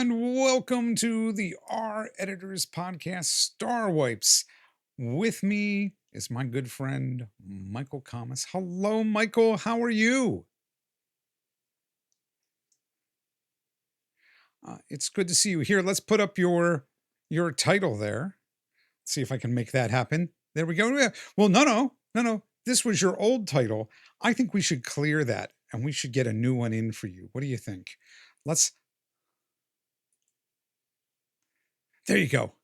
and welcome to the R Editors Podcast Star Wipes. With me is my good friend Michael Kammes. Hello, Michael. How are you? It's good to see you here. Let's put up your title there. See if I can make that happen. There we go. Well, no. This was your old title. I think we should clear that and we should get a new one in for you. What do you think? Let's. There you go.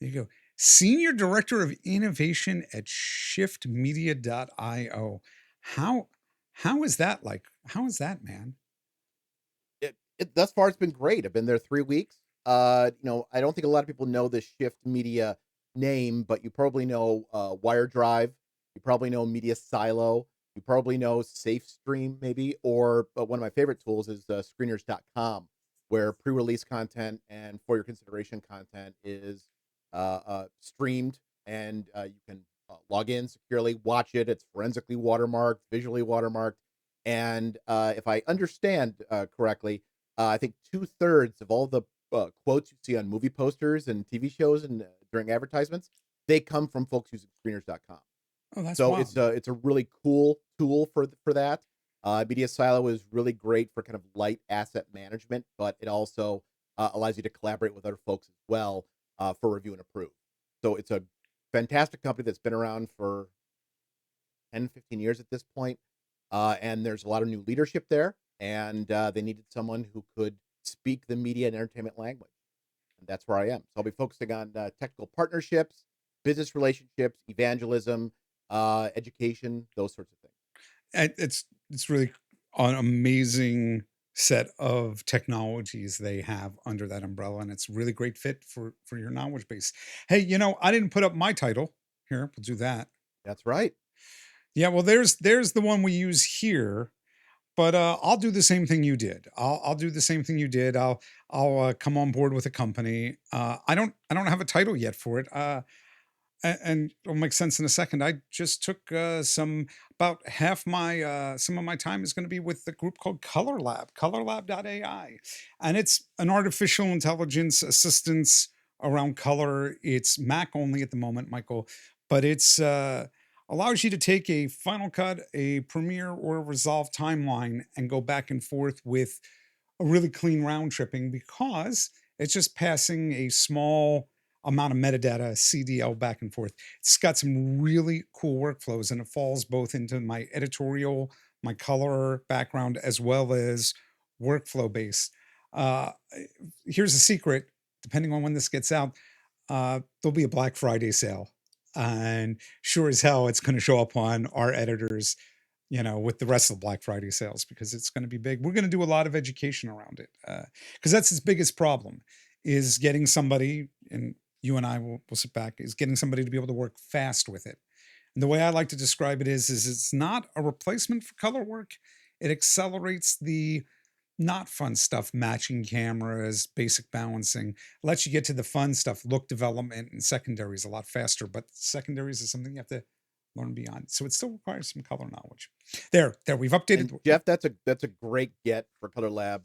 There you go. Senior Director of Innovation at shiftmedia.io. How how is that like? How is that, man? Thus far it's been great. I've been there 3 weeks. I don't think a lot of people know the Shift Media name, but you probably know Wire Drive. You probably know Media Silo. You probably know SafeStream, maybe, or one of my favorite tools is screeners.com, where pre-release content and for your consideration content is streamed, and you can log in securely, watch it. It's forensically watermarked, visually watermarked, and if I understand correctly, I think 2/3 of all the quotes you see on movie posters and TV shows and during advertisements, they come from folks using screeners.com. Oh, that's So wild. it's a really cool tool for that. Media Silo is really great for kind of light asset management, but it also allows you to collaborate with other folks as well for review and approve. So it's a fantastic company that's been around for 10, 15 years at this point. And there's a lot of new leadership there, and they needed someone who could speak the media and entertainment language. And that's where I am. So I'll be focusing on technical partnerships, business relationships, evangelism, education, those sorts of things. And it's really an amazing set of technologies they have under that umbrella, and it's really great fit for your knowledge base. Hey, I didn't put up my title here. We'll do that. That's right. Yeah, well, there's the one we use here. But I'll do the same thing you did. I'll do the same thing you did. I'll come on board with a company. I don't have a title yet for it. And it'll make sense in a second. I just took some about half my some of my time is going to be with the group called Colourlab.ai, and it's an artificial intelligence assistance around color. It's Mac only at the moment, Michael, but it's allows you to take a Final Cut, a Premiere, or a Resolve timeline and go back and forth with a really clean round tripping because it's just passing a small amount of metadata CDL back and forth. It's got some really cool workflows and it falls both into my editorial, my color background, as well as workflow based. Uh, Here's a secret, depending on when this gets out, there'll be a Black Friday sale. And sure as hell, it's going to show up on our editors, with the rest of the Black Friday sales because it's going to be big. We're going to do a lot of education around it because that's its biggest problem is getting somebody, and you and I will sit back, is getting somebody to be able to work fast with it. And the way I like to describe it is it's not a replacement for color work. It accelerates the not fun stuff, matching cameras, basic balancing, lets you get to the fun stuff, look development and secondaries a lot faster. But secondaries is something you have to learn beyond. So it still requires some color knowledge. There, we've And updated. Jeff, that's a great get for Color Lab,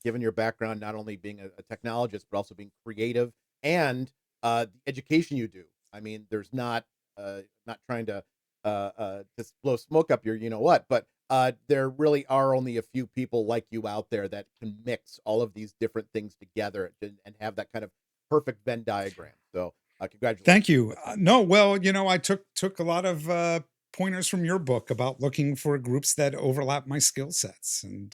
given your background, not only being a technologist, but also being creative and the education you do. I mean, there's not trying to just blow smoke up your you know what, but there really are only a few people like you out there that can mix all of these different things together and have that kind of perfect Venn diagram. So congratulations. Thank you. That's No, well, I took a lot of pointers from your book about looking for groups that overlap my skill sets. And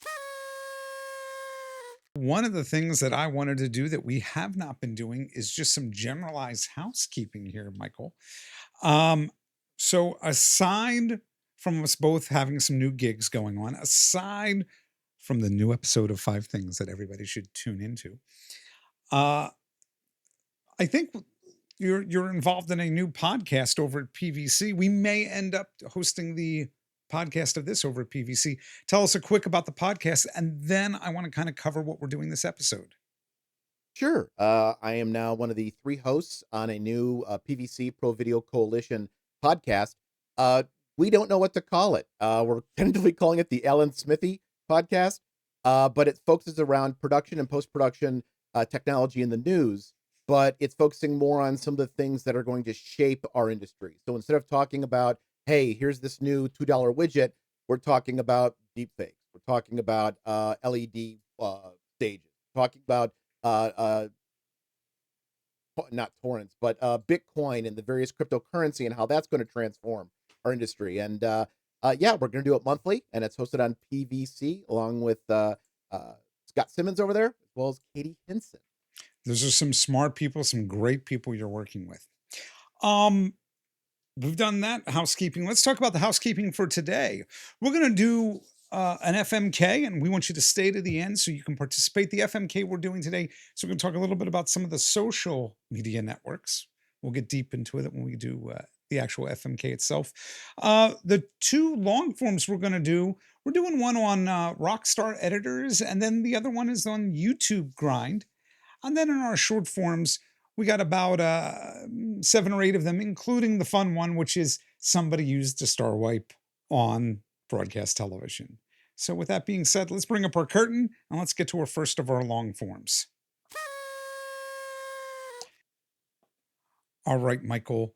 one of the things that I wanted to do that we have not been doing is just some generalized housekeeping here, Michael. Um, so aside from us both having some new gigs going on, aside from the new episode of Five Things that everybody should tune into, uh, I think you're involved in a new podcast over at PVC. We may end up hosting the podcast of this over at PVC. Tell us a quick about the podcast, and then I want to kind of cover what we're doing this episode. Sure. I am now one of the three hosts on a new PVC Pro Video Coalition podcast. Uh, we don't know what to call it. We're tentatively calling it the Alan Smithy podcast, but it focuses around production and post production technology in the news, but it's focusing more on some of the things that are going to shape our industry. So instead of talking about, hey, here's this new $2 widget, we're talking about deepfakes. We're talking about LED stages. Talking about uh, not torrents, but Bitcoin and the various cryptocurrency and how that's going to transform our industry. And yeah, we're going to do it monthly, and it's hosted on PVC along with Scott Simmons over there, as well as Katie Hinson. Those are some smart people, some great people you're working with. Um, we've done that housekeeping. Let's talk about the housekeeping for today. We're going to do an FMK, and we want you to stay to the end so you can participate. The FMK we're doing today, so we're going to talk a little bit about some of the social media networks. We'll get deep into it when we do the actual FMK itself. The two long forms we're going to do, we're doing one on Rockstar editors, and then the other one is on YouTube Grind. And then in our short forms, we got about 7 or 8 of them, including the fun one, which is somebody used a star wipe on broadcast television. So with that being said, let's bring up our curtain and let's get to our first of our long forms. All right, Michael.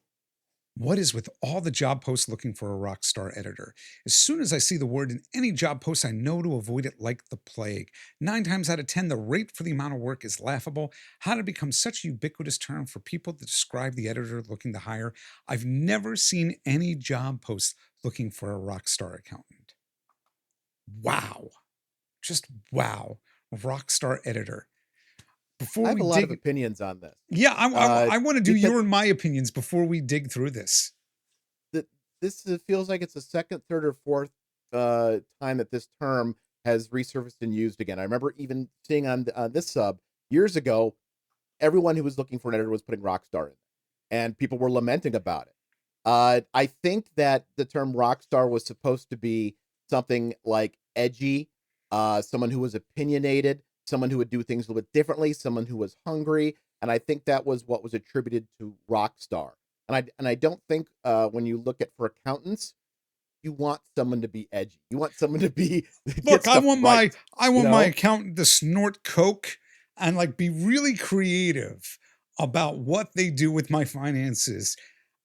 What is with all the job posts looking for a Rockstar editor? As soon as I see the word in any job post, I know to avoid it like the plague. 9 times out of 10, the rate for the amount of work is laughable. How did it become such a ubiquitous term for people to describe the editor looking to hire? I've never seen any job posts looking for a Rockstar accountant. Wow. Just wow. Rockstar editor. I Before have we a lot of dig, opinions on this. yeah, I want to do Because your and my opinions before we dig through this. this feels like it's the second, third, or fourth time that this term has resurfaced and used again. I remember even seeing on this sub years ago, everyone who was looking for an editor was putting Rockstar in, and people were lamenting about it. I think that the term Rockstar was supposed to be something like edgy, someone who was opinionated, someone who would do things a little bit differently, someone who was hungry, and I think that was what was attributed to Rockstar. And I don't think when you look at for accountants, you want someone to be edgy. You want someone to be get Look, stuff right. I You want my know, accountant to snort coke and like be really creative about what they do with my finances.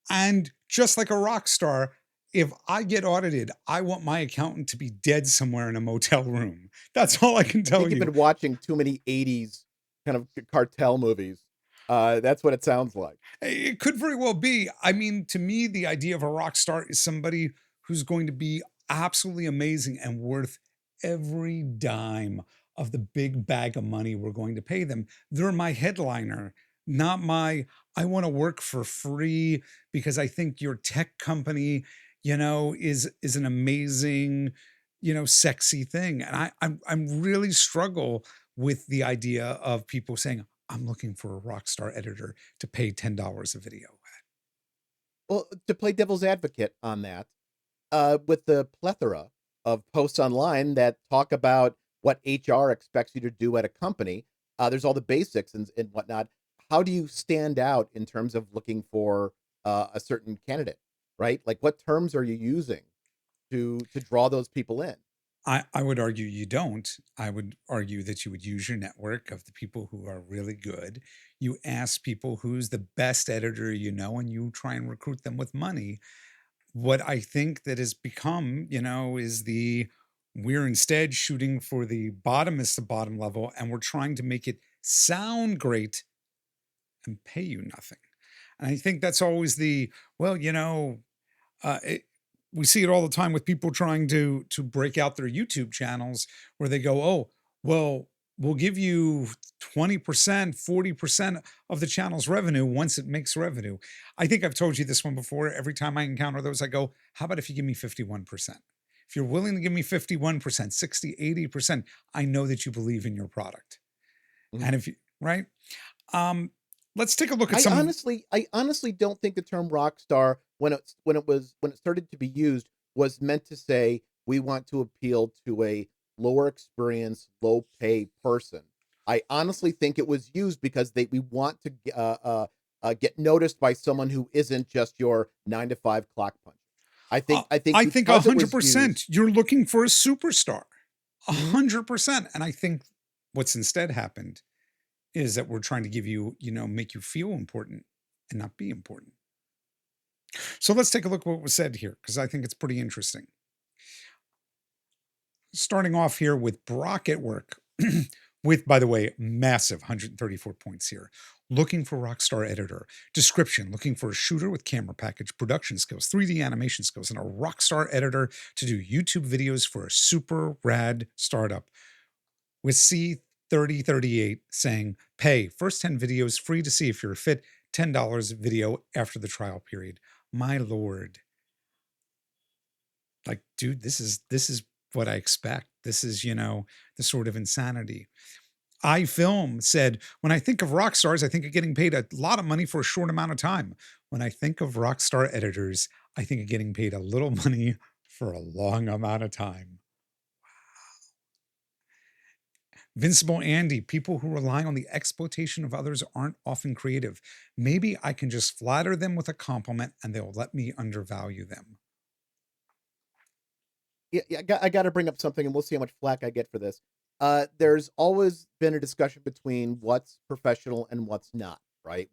And just like a rock star, if I get audited, I want my accountant to be dead somewhere in a motel room. That's all I can I tell think you've you. been watching too many '80s kind of cartel movies. That's what it sounds like. It could very well be. I mean, to me, the idea of a rock star is somebody who's going to be absolutely amazing and worth every dime of the big bag of money we're going to pay them. They're my headliner, not my, I want to work for free because I think your tech company, is an amazing, sexy thing. And I'm really struggle with the idea of people saying, I'm looking for a rock star editor to pay $10 a video. Well, to play devil's advocate on that, with the plethora of posts online that talk about what HR expects you to do at a company, there's all the basics and whatnot. How do you stand out in terms of looking for a certain candidate, right? Like, what terms are you using to draw those people in? I would argue you don't. I would argue that you would use your network of the people who are really good. You ask people who's the best editor you know, and you try and recruit them with money. What I think that has become, is we're instead shooting for the bottomest of bottom level and we're trying to make it sound great and pay you nothing. And I think that's always well, uh, it, we see it all the time with people trying to break out their YouTube channels where they go, oh, well, we'll give you 20%, 40% of the channel's revenue once it makes revenue. I think I've told you this one before. Every time I encounter those, I go, how about if you give me 51%? If you're willing to give me 51%, 60, 80%, I know that you believe in your product. Mhm. And if you, right? Um, let's take a look at I some of, honestly, I honestly don't think the term rock star, when it started to be used, was meant to say we want to appeal to a lower experience, low pay person. I honestly think it was used because we want to get noticed by someone who isn't just your 9 to 5 clock punch. I think I think because it was used. 100% you're looking for a superstar. Mhm. 100%. And I think what's instead happened is that we're trying to give you, make you feel important and not be important. So let's take a look at what was said here, because I think it's pretty interesting. Starting off here with Brock at work, with, by the way, massive 134 points here. Looking for Rockstar editor. Description: looking for a shooter with camera package, production skills, 3D animation skills, and a Rockstar editor to do YouTube videos for a super rad startup. With C3038 saying, pay first 10 videos free to see if you're fit, $10 video after the trial period. My lord. Like, dude, this is what I expect. This is, the sort of insanity. iFilm said, when I think of rock stars, I think of getting paid a lot of money for a short amount of time. When I think of rock star editors, I think of getting paid a little money for a long amount of time. Vincible Andy, people who rely on the exploitation of others aren't often creative. Maybe I can just flatter them with a compliment and they'll let me undervalue them. Yeah, I got to bring up something, and we'll see how much flack I get for this. There's always been a discussion between what's professional and what's not, right?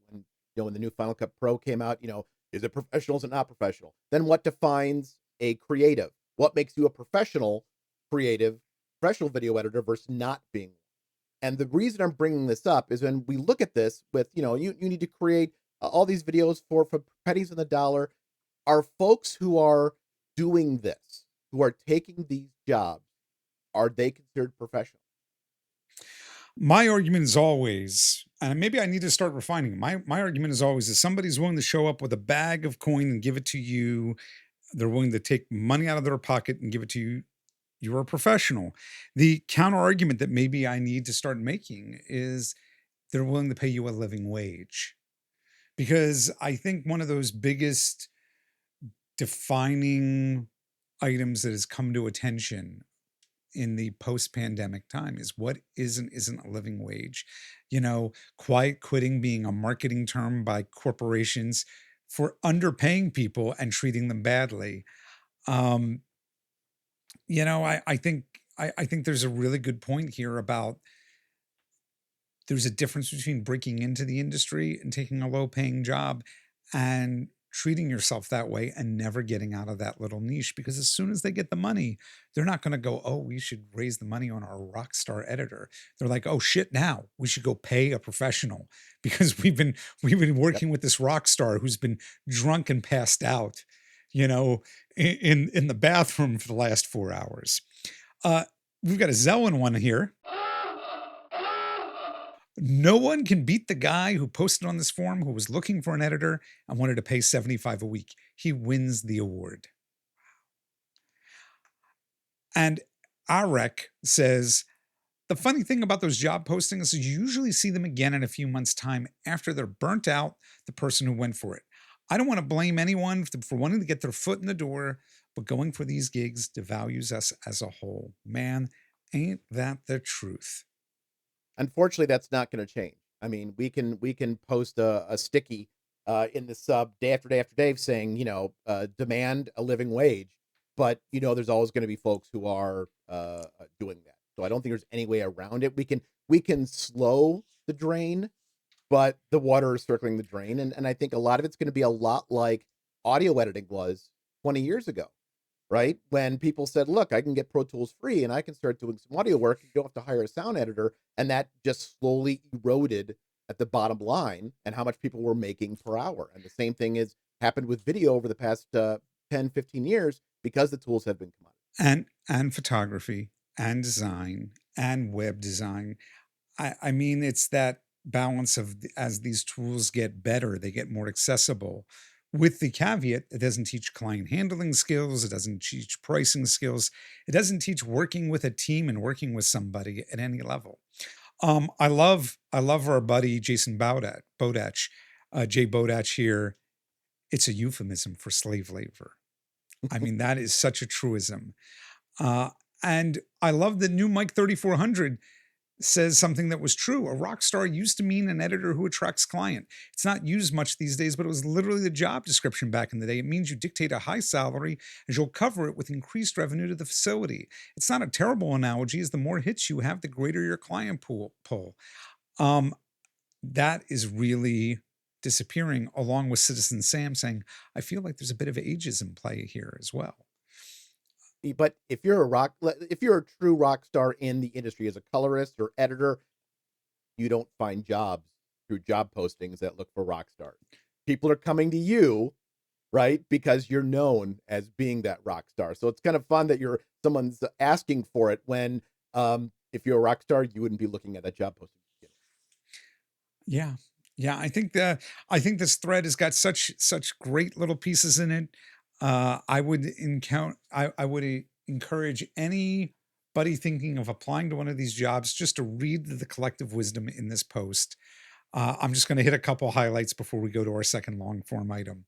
When the new Final Cut Pro came out, is it professional? Is it not professional? Then what defines a creative? What makes you a creative, professional video editor versus not being one? And the reason I'm bringing this up is when we look at this with, you need to create all these videos for pennies on the dollar. Are folks who are doing this, who are taking these jobs, are they considered professional? My argument is always, and maybe I need to start refining it. My argument is always, if somebody's willing to show up with a bag of coin and give it to you, they're willing to take money out of their pocket and give it to you, you're a professional. The counter argument that maybe I need to start making is they're willing to pay you a living wage. Because I think one of those biggest defining items that has come to attention in the post-pandemic time is what isn't a living wage. Quiet quitting being a marketing term by corporations for underpaying people and treating them badly. Um, I think there's a really good point here about there's a difference between breaking into the industry and taking a low-paying job and treating yourself that way and never getting out of that little niche, because as soon as they get the money, they're not going to go, oh, we should raise the money on our rock star editor. They're like, oh shit, now we should go pay a professional because we've been Yep. working with this rock star who's been drunk and passed out, in the bathroom for the last 4 hours. uh we've got a Zellin one here. No one can beat the guy who posted on this forum who was looking for an editor and wanted to pay 75 a week. He wins the award. And Arek says, the funny thing about those job postings is you usually see them again in a few months' time after they're burnt out the person who went for it. I don't want to blame anyone for wanting to get their foot in the door, but going for these gigs devalues us as a whole. Man, ain't that the truth? Unfortunately, that's not going to change. I mean, we can post a sticky in the sub day after day after day saying, demand a living wage, but there's always going to be folks who are doing that. So I don't think there's any way around it. We can slow the drain, but the water is circling the drain, and I think a lot of it's going to be a lot like audio editing was 20 years ago, right? When people said, look, I can get Pro Tools free and I can start doing some audio work. You don't have to hire a sound editor. And that just slowly eroded at the bottom line and how much people were making per hour. And the same thing has happened with video over the past 10, 15 years because the tools have been commoditized. And photography and design and web design. I mean, it's that balance of as these tools get better, they get more accessible. With the caveat, it doesn't teach client handling skills, it doesn't teach pricing skills, it doesn't teach working with a team and working with somebody at any level. I love our buddy Jason Bodach, Jay Bodach here. It's a euphemism for slave labor. I mean, that is such a truism. Uh, and I love the new Mike 3400 says something that was true. A rock star used to mean an editor who attracts client. It's not used much these days, but it was literally the job description back in the day. It means you dictate a high salary as you'll cover it with increased revenue to the facility. It's not a terrible analogy, as the more hits you have, the greater your client pool pull. Um, that is really disappearing, along with Citizen Sam saying, I feel like there's a bit of ageism play here as well. But if you're a true rock star in the industry as a colorist or editor, you don't find jobs through job postings that look for rock stars. People are coming to you, right? Because you're known as being that rock star. So it's kind of fun that someone's asking for it when, if you're a rock star, you wouldn't be looking at that job posting. Yeah. Yeah. I think this thread has got such great little pieces in it. I would encourage anybody thinking of applying to one of these jobs just to read the collective wisdom in this post. I'm just going to hit a couple highlights before we go to our second long form item.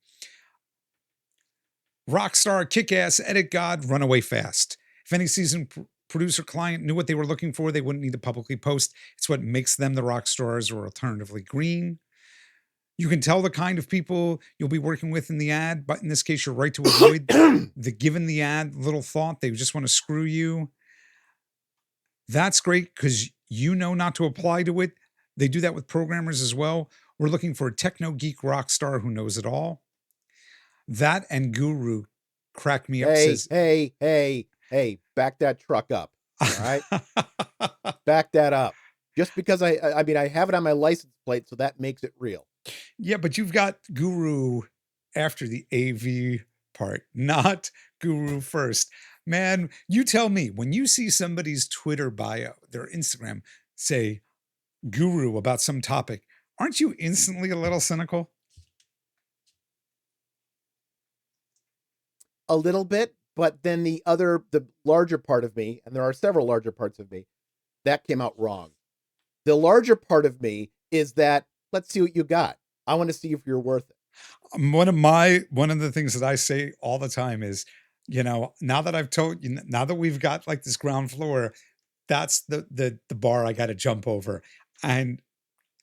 Rockstar, kick-ass, edit god, run away fast. If any seasoned producer client knew what they were looking for, they wouldn't need to publicly post. It's what makes them the rock stars, or alternatively green. You can tell the kind of people you'll be working with in the ad, but in this case, you're right to avoid the given the ad little thought. They just want to screw you. That's great because you know not to apply to it. They do that with programmers as well. We're looking for a techno geek rock star who knows it all. That and Guru crack me up. Hey, back that truck up. All right. Back that up. Just because I mean, I have it on my license plate, so that makes it real. Yeah, but you've got Guru after the AV part, not Guru first. Man, you tell me, when you see somebody's Twitter bio, their Instagram, say Guru about some topic, aren't you instantly a little cynical? A little bit, but then the larger part of me, and there are several larger parts of me, that came out wrong. The larger part of me is that, let's see what you got. I want to see if you're worth it. One of the things that I say all the time is, now that I've told you, now that we've got like this ground floor, that's the bar I got to jump over. And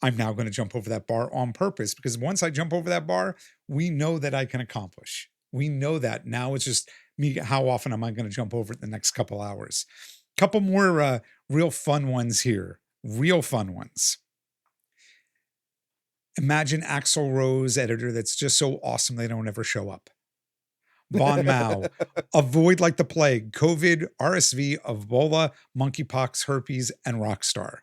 I'm now going to jump over that bar on purpose, because once I jump over that bar, we know that I can accomplish. We know that. Now it's just me. How often am I going to jump over it the next couple hours? Couple more real fun ones here. Real fun ones. Imagine Axl Rose editor that's just so awesome they don't ever show up. Bon Mao, avoid like the plague, COVID, RSV, Ebola, monkeypox, herpes, and Rockstar.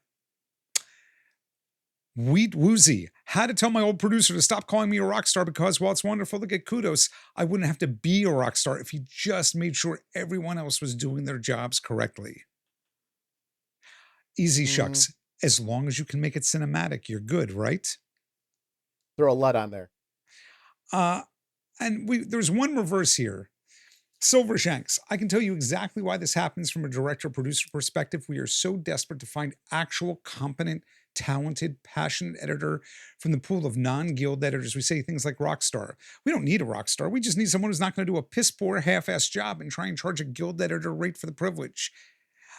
Wheat Woozy, had to tell my old producer to stop calling me a rock star because while it's wonderful to get kudos, I wouldn't have to be a rock star if he just made sure everyone else was doing their jobs correctly. Easy Shucks, as long as you can make it cinematic, you're good, right? Throw a lot on there. And there's one reverse here. Silver Shanks, I can tell you exactly why this happens from a director-producer perspective. We are so desperate to find actual, competent, talented, passionate editor from the pool of non-guild editors. We say things like rock star. We don't need a rock star. We just need someone who's not going to do a piss-poor, half-assed job and try and charge a guild editor rate for the privilege.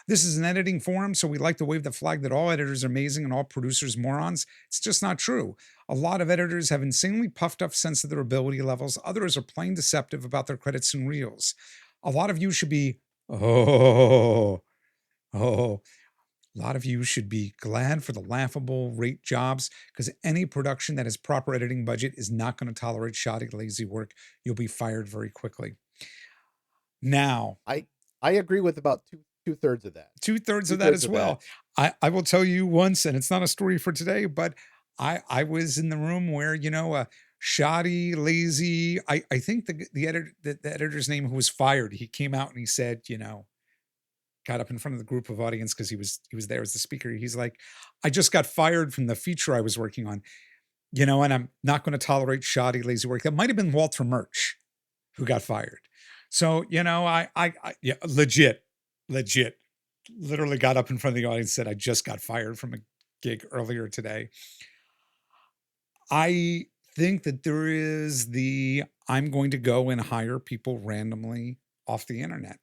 This is an editing forum, so we like to wave the flag that all editors are amazing and all producers morons. It's just not true. A lot of editors have insanely puffed up sense of their ability levels. Others are plain deceptive about their credits and reels. A lot of you should be, a lot of you should be glad for the laughable rate jobs, because any production that has proper editing budget is not going to tolerate shoddy, lazy work. You'll be fired very quickly. Now, I agree with about two-thirds of that. Two-thirds of that as well. I will tell you once, and it's not a story for today, but I was in the room where, shoddy, lazy, I think the editor's name who was fired, he came out and he said, got up in front of the group of audience because he was there as the speaker. He's like, I just got fired from the feature I was working on, and I'm not going to tolerate shoddy, lazy work. That might have been Walter Murch who got fired. So, yeah, legit, literally got up in front of the audience and said, I just got fired from a gig earlier today. I think that there is I'm going to go and hire people randomly off the internet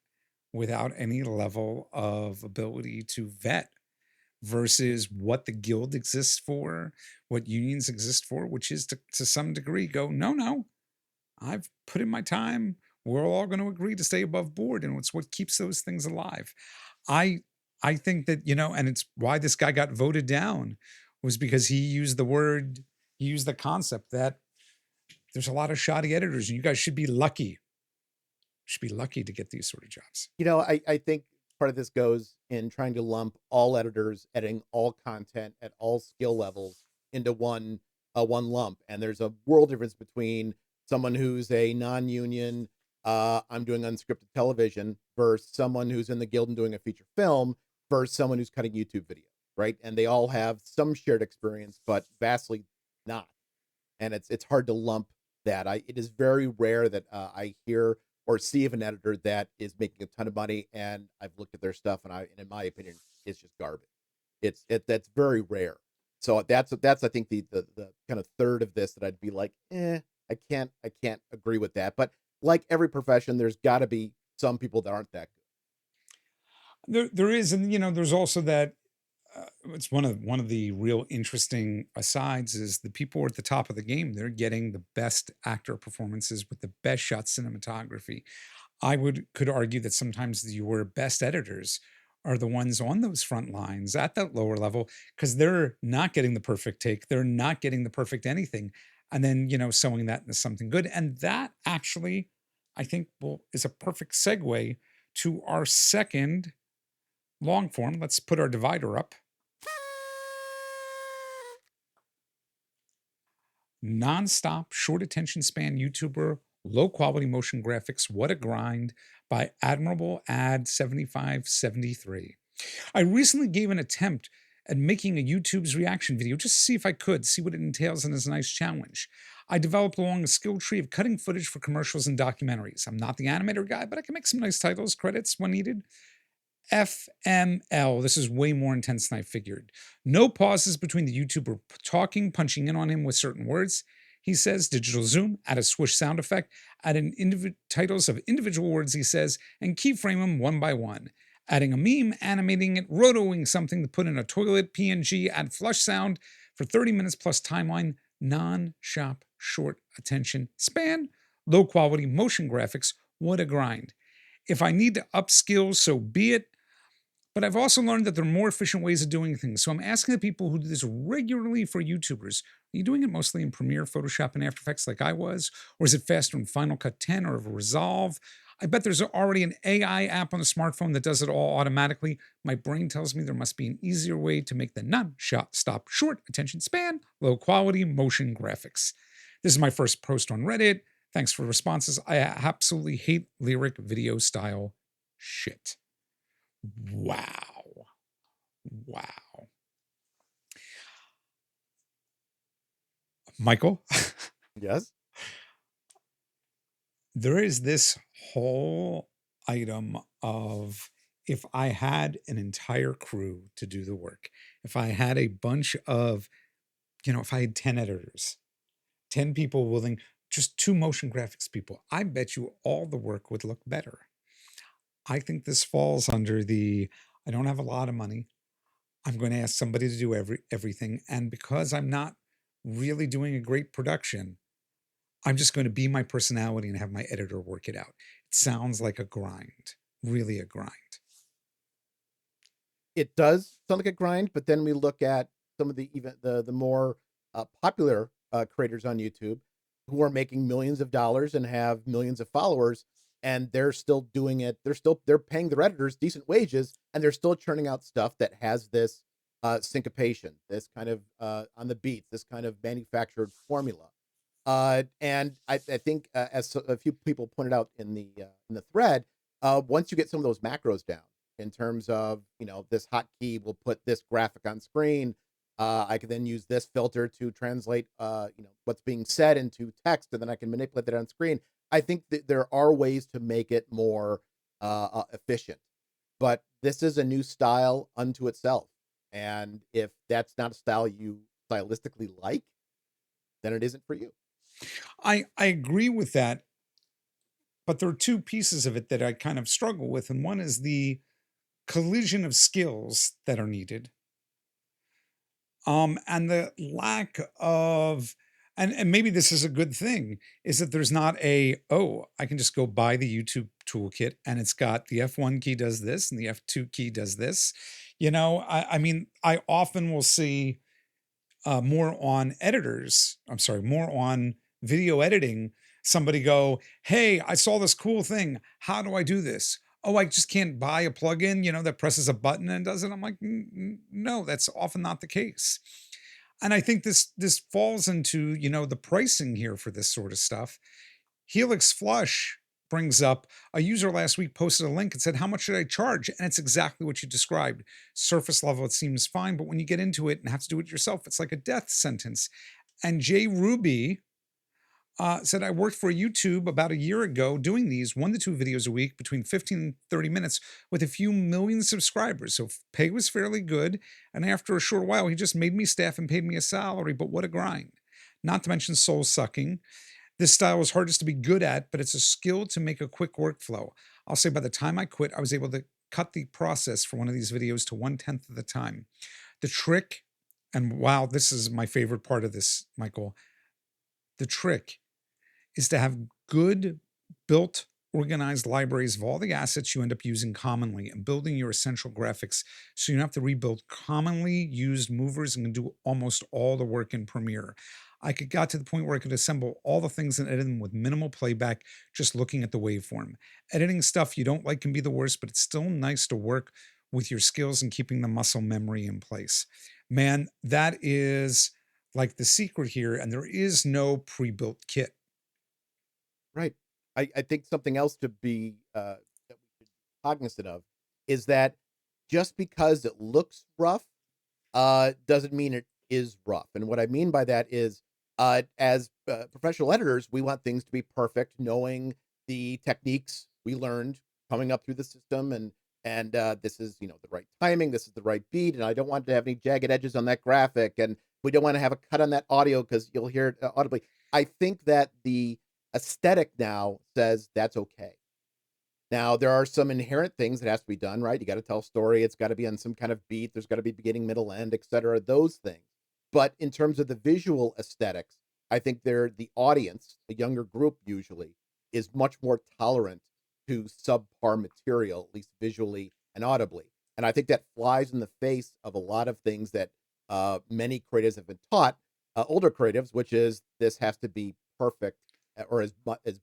without any level of ability to vet, versus what the guild exists for, what unions exist for, which is to some degree go, no, I've put in my time. We're all going to agree to stay above board, and it's what keeps those things alive. I think that, and it's why this guy got voted down, was because he used the concept that there's a lot of shoddy editors, and you guys should be lucky. Should be lucky to get these sort of jobs. I think part of this goes in trying to lump all editors editing all content at all skill levels into one lump. And there's a world difference between someone who's a non-union, I'm doing unscripted television, versus someone who's in the guild and doing a feature film, versus someone who's cutting YouTube video, right? And they all have some shared experience, but vastly not. And it's hard to lump that. It is very rare that I hear or see of an editor that is making a ton of money, and I've looked at their stuff, and in my opinion, it's just garbage. That's very rare. So that's I think the kind of third of this that I'd be like, I can't agree with that. But like every profession, there's got to be some people that aren't that good. There is, and there's also that. It's one of the real interesting asides is the people at the top of the game. They're getting the best actor performances with the best shot cinematography. Could argue that sometimes your best editors are the ones on those front lines at that lower level because they're not getting the perfect take. They're not getting the perfect anything. And then, sewing that into something good. And that actually, I think, is a perfect segue to our second long form. Let's put our divider up. Non-stop, short attention span YouTuber, low quality motion graphics, what a grind by Admirable Ad 7573. I recently gave an attempt at making a YouTube's reaction video just to see if I could, see what it entails, and is a nice challenge. I developed along a skill tree of cutting footage for commercials and documentaries. I'm not the animator guy, but I can make some nice titles, credits when needed. FML. This is way more intense than I figured. No pauses between the YouTuber talking, punching in on him with certain words. He says digital zoom, add a swoosh sound effect, add titles of individual words he says, and keyframe them one by one. Adding a meme, animating it, rotoing something to put in a toilet, PNG, add flush sound for 30 minutes plus timeline, non-shop, short attention span, low quality motion graphics. What a grind. If I need to upskill, so be it. But I've also learned that there are more efficient ways of doing things. So I'm asking the people who do this regularly for YouTubers, are you doing it mostly in Premiere, Photoshop, and After Effects like I was? Or is it faster in Final Cut 10 or Resolve? I bet there's already an AI app on the smartphone that does it all automatically. My brain tells me there must be an easier way to make the non-stop short attention span, low quality motion graphics. This is my first post on Reddit. Thanks for responses. I absolutely hate lyric video style shit. Wow. Michael, Yes. there is this whole item of if I had an entire crew to do the work, if I had a bunch of, if I had 10 editors, 10 people willing, just 2 motion graphics people, I bet you all the work would look better. I think this falls under I don't have a lot of money. I'm going to ask somebody to do everything. And because I'm not really doing a great production, I'm just going to be my personality and have my editor work it out. It sounds like a grind, really a grind. It does sound like a grind, but then we look at some of the more popular creators on YouTube who are making millions of dollars and have millions of followers, and they're still doing it. They're paying their editors decent wages, and they're still churning out stuff that has this syncopation, this kind of on the beats, this kind of manufactured formula. And I think as a few people pointed out in the thread, once you get some of those macros down in terms of this hotkey will put this graphic on screen. I can then use this filter to translate what's being said into text, and then I can manipulate that on screen. I think that there are ways to make it more efficient, but this is a new style unto itself. And if that's not a style you stylistically like, then it isn't for you. I agree with that, but there are 2 pieces of it that I kind of struggle with. And one is the collision of skills that are needed. And the lack of, and maybe this is a good thing, is that there's not I can just go buy the YouTube toolkit and it's got the F1 key does this and the F2 key does this. I mean, I often will see more on editors, I'm sorry, more on video editing, somebody go, "Hey, I saw this cool thing. How do I do this?" "Oh, I just can't buy a plugin, that presses a button and does it." I'm like, No, that's often not the case." And I think this falls into, the pricing here for this sort of stuff. Helix Flush brings up a user last week posted a link and said, "How much should I charge?" And it's exactly what you described. Surface level, it seems fine, but when you get into it and have to do it yourself, it's like a death sentence. And Jay Ruby said, "I worked for YouTube about a year ago doing these 1 to 2 videos a week between 15 and 30 minutes with a few million subscribers. So pay was fairly good. And after a short while, he just made me staff and paid me a salary. But what a grind. Not to mention soul sucking. This style is hardest to be good at, but it's a skill to make a quick workflow. I'll say by the time I quit, I was able to cut the process for one of these videos to 1/10 of the time. The trick, and wow, this is my favorite part of this, Michael. The trick is to have good, built, organized libraries of all the assets you end up using commonly and building your essential graphics so you don't have to rebuild commonly used movers and can do almost all the work in Premiere. Got to the point where I could assemble all the things and edit them with minimal playback, just looking at the waveform. Editing stuff you don't like can be the worst, but it's still nice to work with your skills and keeping the muscle memory in place. Man, that is like the secret here, and there is no pre-built kit. Right. I think something else to be that we should be cognizant of is that just because it looks rough doesn't mean it is rough. And what I mean by that is, as professional editors, we want things to be perfect, knowing the techniques we learned coming up through the system, and this is the right timing, this is the right beat, and I don't want to have any jagged edges on that graphic, and we don't want to have a cut on that audio because you'll hear it audibly. I think that the aesthetic now says that's okay. Now, there are some inherent things that has to be done, right? You got to tell a story. It's got to be on some kind of beat. There's got to be beginning, middle, end, etc. Those things. But in terms of the visual aesthetics, I think the audience, the younger group usually, is much more tolerant to subpar material, at least visually and audibly. And I think that flies in the face of a lot of things that many creatives have been taught, older creatives, which is this has to be perfect or as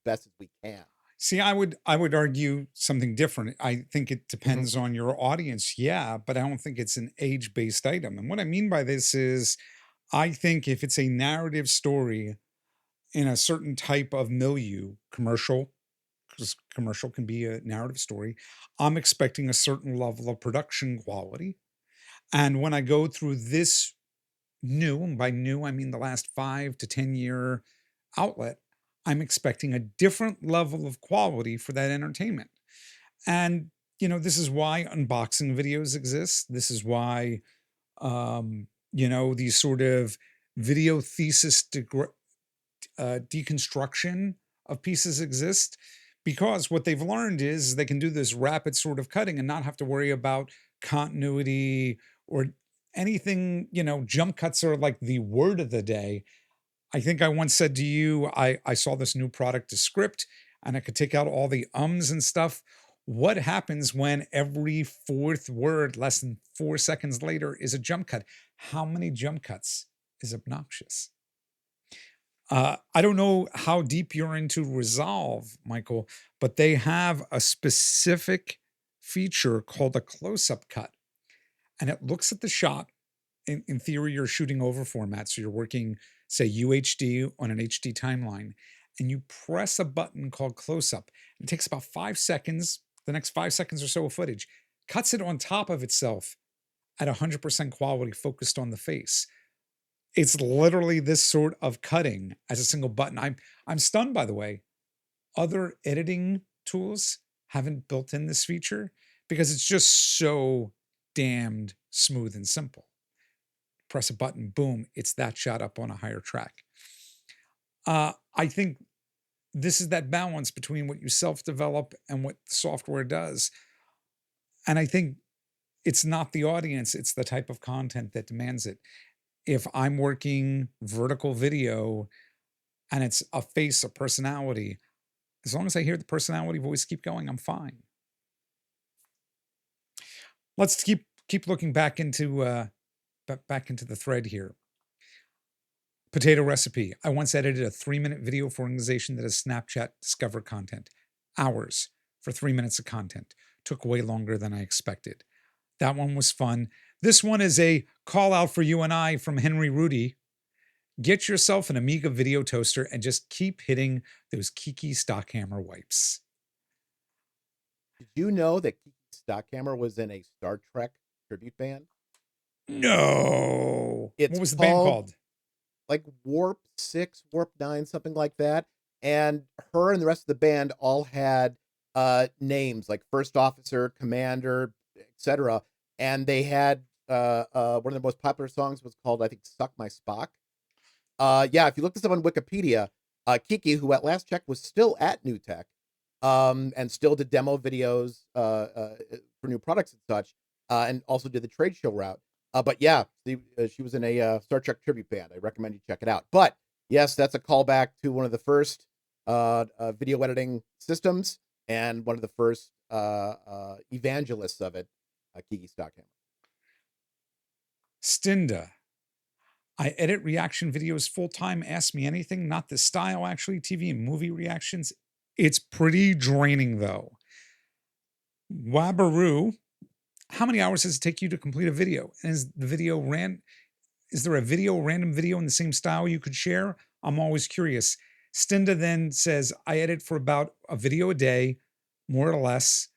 best as we can. See, I would argue something different. I think it Mhm. depends on your audience, yeah, but I don't think it's an age-based item. And what I mean by this is I think if it's a narrative story in a certain type of milieu, commercial, because commercial can be a narrative story, I'm expecting a certain level of production quality. And when I go through this new, and by new, I mean the last 5 to 10 year outlet, I'm expecting a different level of quality for that entertainment. And, this is why unboxing videos exist. This is why, these sort of video thesis deconstruction of pieces exist, because what they've learned is they can do this rapid sort of cutting and not have to worry about continuity or anything. Jump cuts are like the word of the day. I think I once said to you, I saw this new product, a script, and I could take out all the ums and stuff. What happens when every fourth word, less than 4 seconds later, is a jump cut? How many jump cuts is obnoxious? I don't know how deep you're into Resolve, Michael, but they have a specific feature called a close up cut. And it looks at the shot. In theory, you're shooting over format. So you're working, say, UHD on an HD timeline, and you press a button called close up. It takes about 5 seconds, the next 5 seconds or so of footage, cuts it on top of itself at 100% quality, focused on the face. It's literally this sort of cutting as a single button. I'm stunned, by the way. Other editing tools haven't built in this feature because it's just so damned smooth and simple. Press a button, boom, it's that shot up on a higher track. I think this is that balance between what you self-develop and what the software does. And I think it's not the audience, it's the type of content that demands it. If I'm working vertical video and it's a face, a personality, as long as I hear the personality voice keep going, I'm fine. Let's keep looking back into the thread here. Potato recipe. I once edited a 3-minute video for an organization that has Snapchat Discover content. Hours for 3 minutes of content. Took way longer than I expected. That one was fun. This one is a call out for you and I from Henry Rudy. Get yourself an Amiga video toaster and just keep hitting those Kiki stock hammer wipes. Did you know that Kiki Stockhammer was in a Star Trek tribute band? No. It's What was the band called? like Warp 6, Warp 9, something like that. And her and the rest of the band all had names like First Officer, Commander, etc. And they had one of the most popular songs was called, I think, Suck My Spock. Yeah, if you look this up on Wikipedia, Kiki, who at last check was still at New Tech, and still did demo videos for new products and such, and also did the trade show route. But yeah, she was in a Star Trek tribute band. I recommend you check it out. But yes, that's a callback to one of the first video editing systems and one of the first evangelists of it, Kiki Stockhammer. Stinda. I edit reaction videos full time. Ask me anything. Not the style, actually. TV and movie reactions. It's pretty draining, though. Wabaroo. How many hours does it take you to complete a video? And is there a random video in the same style you could share? I'm always curious. Stinda then says, I edit for about a video a day, more or less.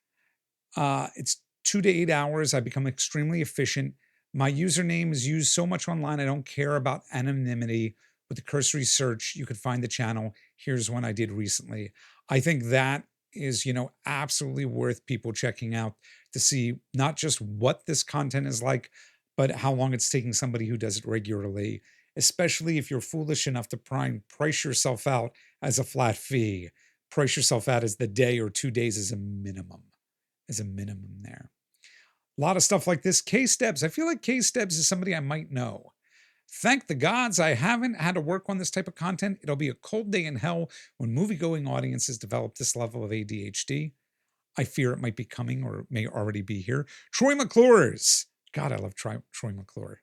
It's 2 to 8 hours. I become extremely efficient. My username is used so much online, I don't care about anonymity. With the cursory search, you could find the channel. Here's one I did recently. I think that is, absolutely worth people checking out to see not just what this content is like, but how long it's taking somebody who does it regularly, especially if you're foolish enough to price yourself out as a flat fee. Price yourself out as the day or 2 days as a minimum there. A lot of stuff like this. K-Steps. I feel like K-Steps is somebody I might know. Thank the gods I haven't had to work on this type of content. It'll be a cold day in hell when movie-going audiences develop this level of ADHD. I fear it might be coming or may already be here. Troy McClure's. God, I love Troy McClure.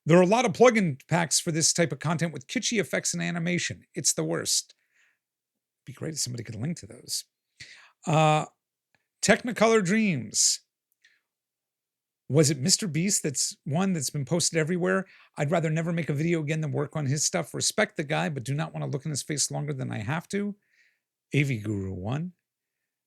There are a lot of plugin packs for this type of content with kitschy effects and animation. It's the worst. It'd be great if somebody could link to those. Technicolor Dreams. Was it Mr. Beast that's been posted everywhere? I'd rather never make a video again than work on his stuff. Respect the guy, but do not want to look in his face longer than I have to. AV Guru 1.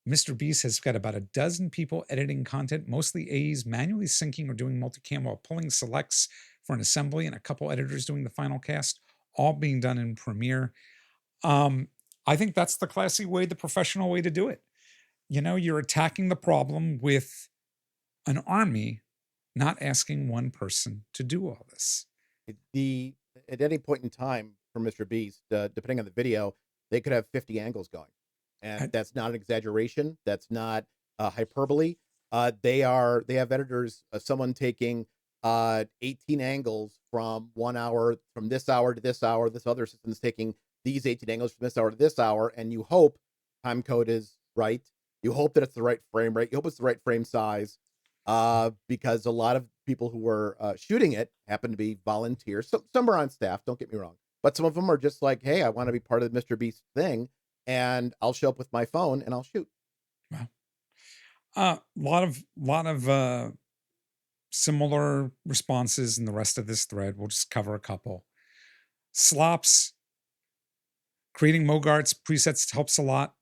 Mr. Beast has got about a dozen people editing content, mostly AEs manually syncing or doing multicam while pulling selects for an assembly, and a couple editors doing the final cast, all being done in Premiere. I think that's the classy way, the professional way to do it. You're attacking the problem with an army, not asking one person to do all this. At any point in time for Mr. Beast, depending on the video, they could have 50 angles going. And that's not an exaggeration. That's not hyperbole. They have editors, someone taking 18 angles from 1 hour, from this hour to this hour. This other system's taking these 18 angles from this hour to this hour. And you hope time code is right. You hope that it's the right frame rate. You hope it's the right frame size. Because a lot of people who were shooting it happen to be volunteers. Some are on staff, don't get me wrong. But some of them are just like, hey, I want to be part of the Mr. Beast thing. And I'll show up with my phone and I'll shoot. Wow. Lot of similar responses in the rest of this thread. We'll just cover a couple. Slops. Creating Mogart's presets helps a lot.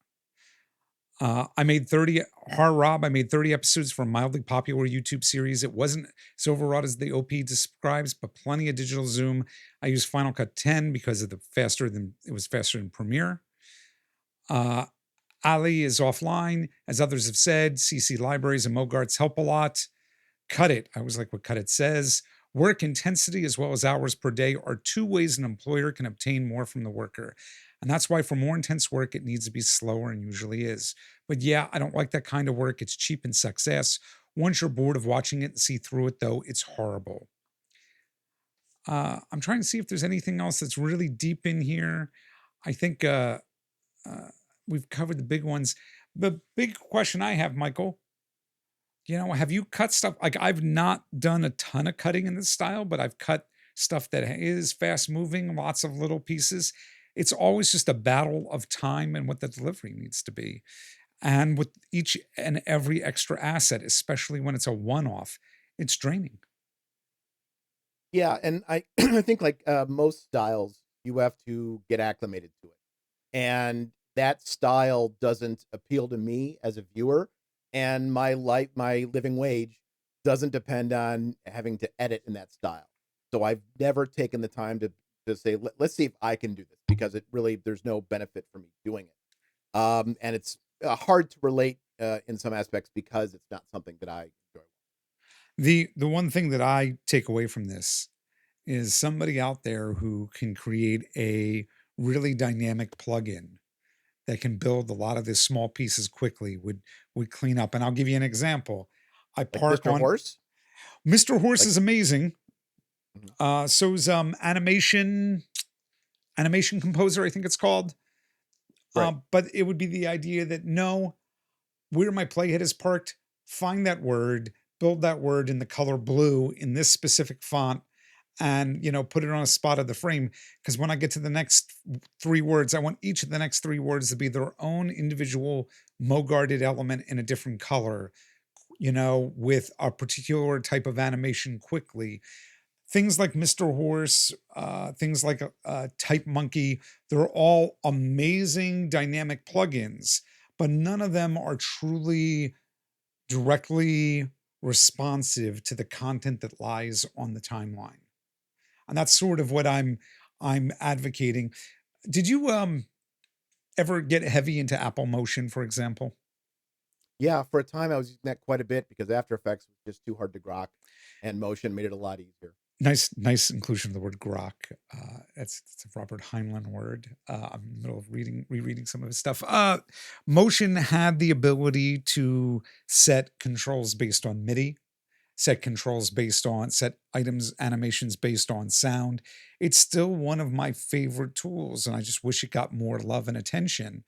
I made 30 episodes for a mildly popular YouTube series. It wasn't as overwrought as the OP describes, but plenty of digital zoom. I used Final Cut 10 because it was faster than Premiere. Ali is offline, as others have said. CC libraries and Mogarts help a lot. Cut It. I always like what Cut It says. Work intensity as well as hours per day are 2 ways an employer can obtain more from the worker. And that's why for more intense work, it needs to be slower and usually is. But yeah, I don't like that kind of work. It's cheap and sucks ass. Once you're bored of watching it and see through it, though, it's horrible. I'm trying to see if there's anything else that's really deep in here. I think we've covered the big ones. The big question I have, Michael, have you cut stuff? Like, I've not done a ton of cutting in this style, but I've cut stuff that is fast moving, lots of little pieces. It's always just a battle of time and what the delivery needs to be. And with each and every extra asset, especially when it's a one off, it's draining. Yeah, and I I think like most styles, you have to get acclimated to it, and that style doesn't appeal to me as a viewer, and my living wage doesn't depend on having to edit in that style. So I've never taken the time to say let's see if I can do this because it really there's no benefit for me doing it. And it's hard to relate in some aspects because it's not something that I enjoy. The one thing that I take away from this is somebody out there who can create a really dynamic plugin that can build a lot of these small pieces quickly would clean up. And I'll give you an example. I Like park Mr. on Horse. Mr. Horse Like is amazing. mhm, So's animation composer, I think it's called. right. But it would be the idea that no, where my playhead is parked, find that word, build that word in the color blue in this specific font, and put it on a spot of the frame. Because when I get to the next three words, I want each of the next three words to be their own individual Mogarted element in a different color, with a particular type of animation quickly. Things like Mr. Horse, things like Type Monkey, they're all amazing dynamic plugins, but none of them are truly directly responsive to the content that lies on the timeline. And that's sort of what I'm advocating. Did you ever get heavy into Apple Motion, for example? Yeah, for a time I was using that quite a bit because After Effects was just too hard to grok, and Motion made it a lot easier. Nice inclusion of the word grok. It's a Robert Heinlein word. I'm in the middle of rereading some of his stuff. Motion had the ability to set controls based on MIDI, set items, animations based on sound. It's still one of my favorite tools, and I just wish it got more love and attention.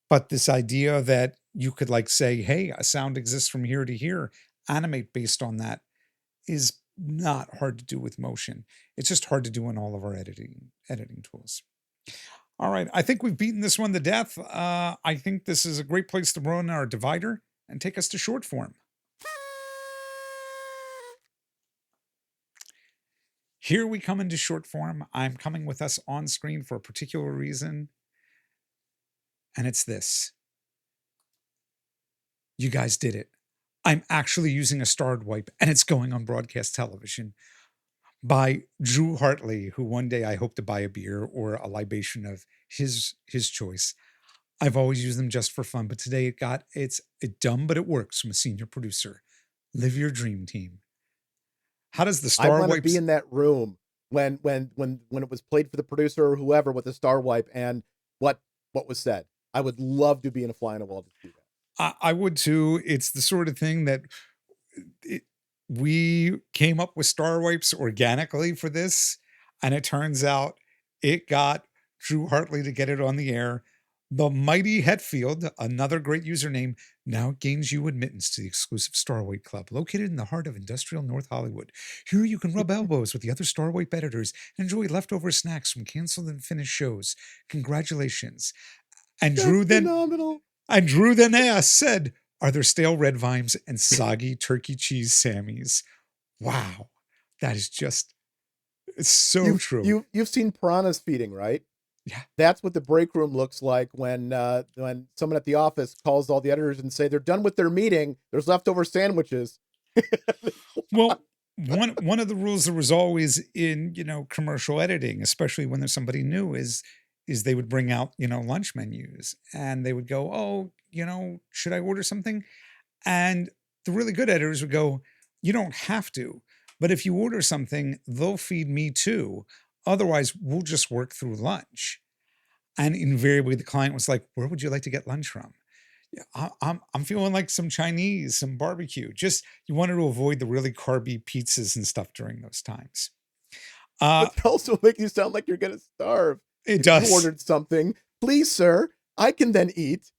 But this idea that you could like say, hey, a sound exists from here to here, animate based on that is not hard to do with motion. It's just hard to do in all of our editing tools. All right, I think we've beaten this one to death. I think this is a great place to run our divider and take us to short form. Here we come into short form. I'm coming with us on screen for a particular reason, and it's this. You guys did it. I'm actually using a starred wipe, and it's going on broadcast television by Drew Hartley, who one day I hope to buy a beer or a libation of his choice. I've always used them just for fun, but today it's dumb, but it works from a senior producer. Live your dream, team. How does the I star want to be wipes? in that room when it was played for the producer or whoever with the star wipe and what was said. I would love to be in a fly on a wall to do that. I would too. It's the sort of thing that it, we came up with star wipes organically for this, and it turns out it got Drew Hartley to get it on the air. The mighty Hetfield, another great username, now gains you admittance to the exclusive Starwipe Club, located in the heart of industrial North Hollywood. Here you can rub elbows with the other Starwipe editors and enjoy leftover snacks from canceled and finished shows. Congratulations. And That's Drew then phenomenal. said, are there stale red vines and soggy turkey cheese Sammies? Wow. That is just, it's so true. You've seen piranhas feeding, right? Yeah. That's what the break room looks like when someone at the office calls all the editors and say they're done with their meeting. There's leftover sandwiches. Well, one of the rules there was always in, commercial editing, especially when there's somebody new, is they would bring out, lunch menus and they would go, oh, should I order something? And the really good editors would go, you don't have to, but if you order something, they'll feed me too. Otherwise, we'll just work through lunch. And invariably, the client was like, where would you like to get lunch from? Yeah, I'm feeling like some Chinese, some barbecue. Just you wanted to avoid the really carby pizzas and stuff during those times. Uh, But also make you sound like you're gonna starve. it If you does, ordered something, please, sir, I can then eat.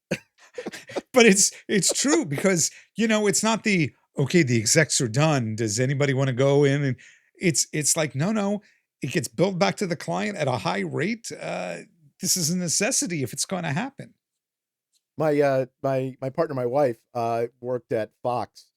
but it's true because it's not the okay. The execs are done. Does anybody want to go in? And It's like, no, it gets billed back to the client at a high rate. This is a necessity if it's going to happen. My partner, my wife, worked at Fox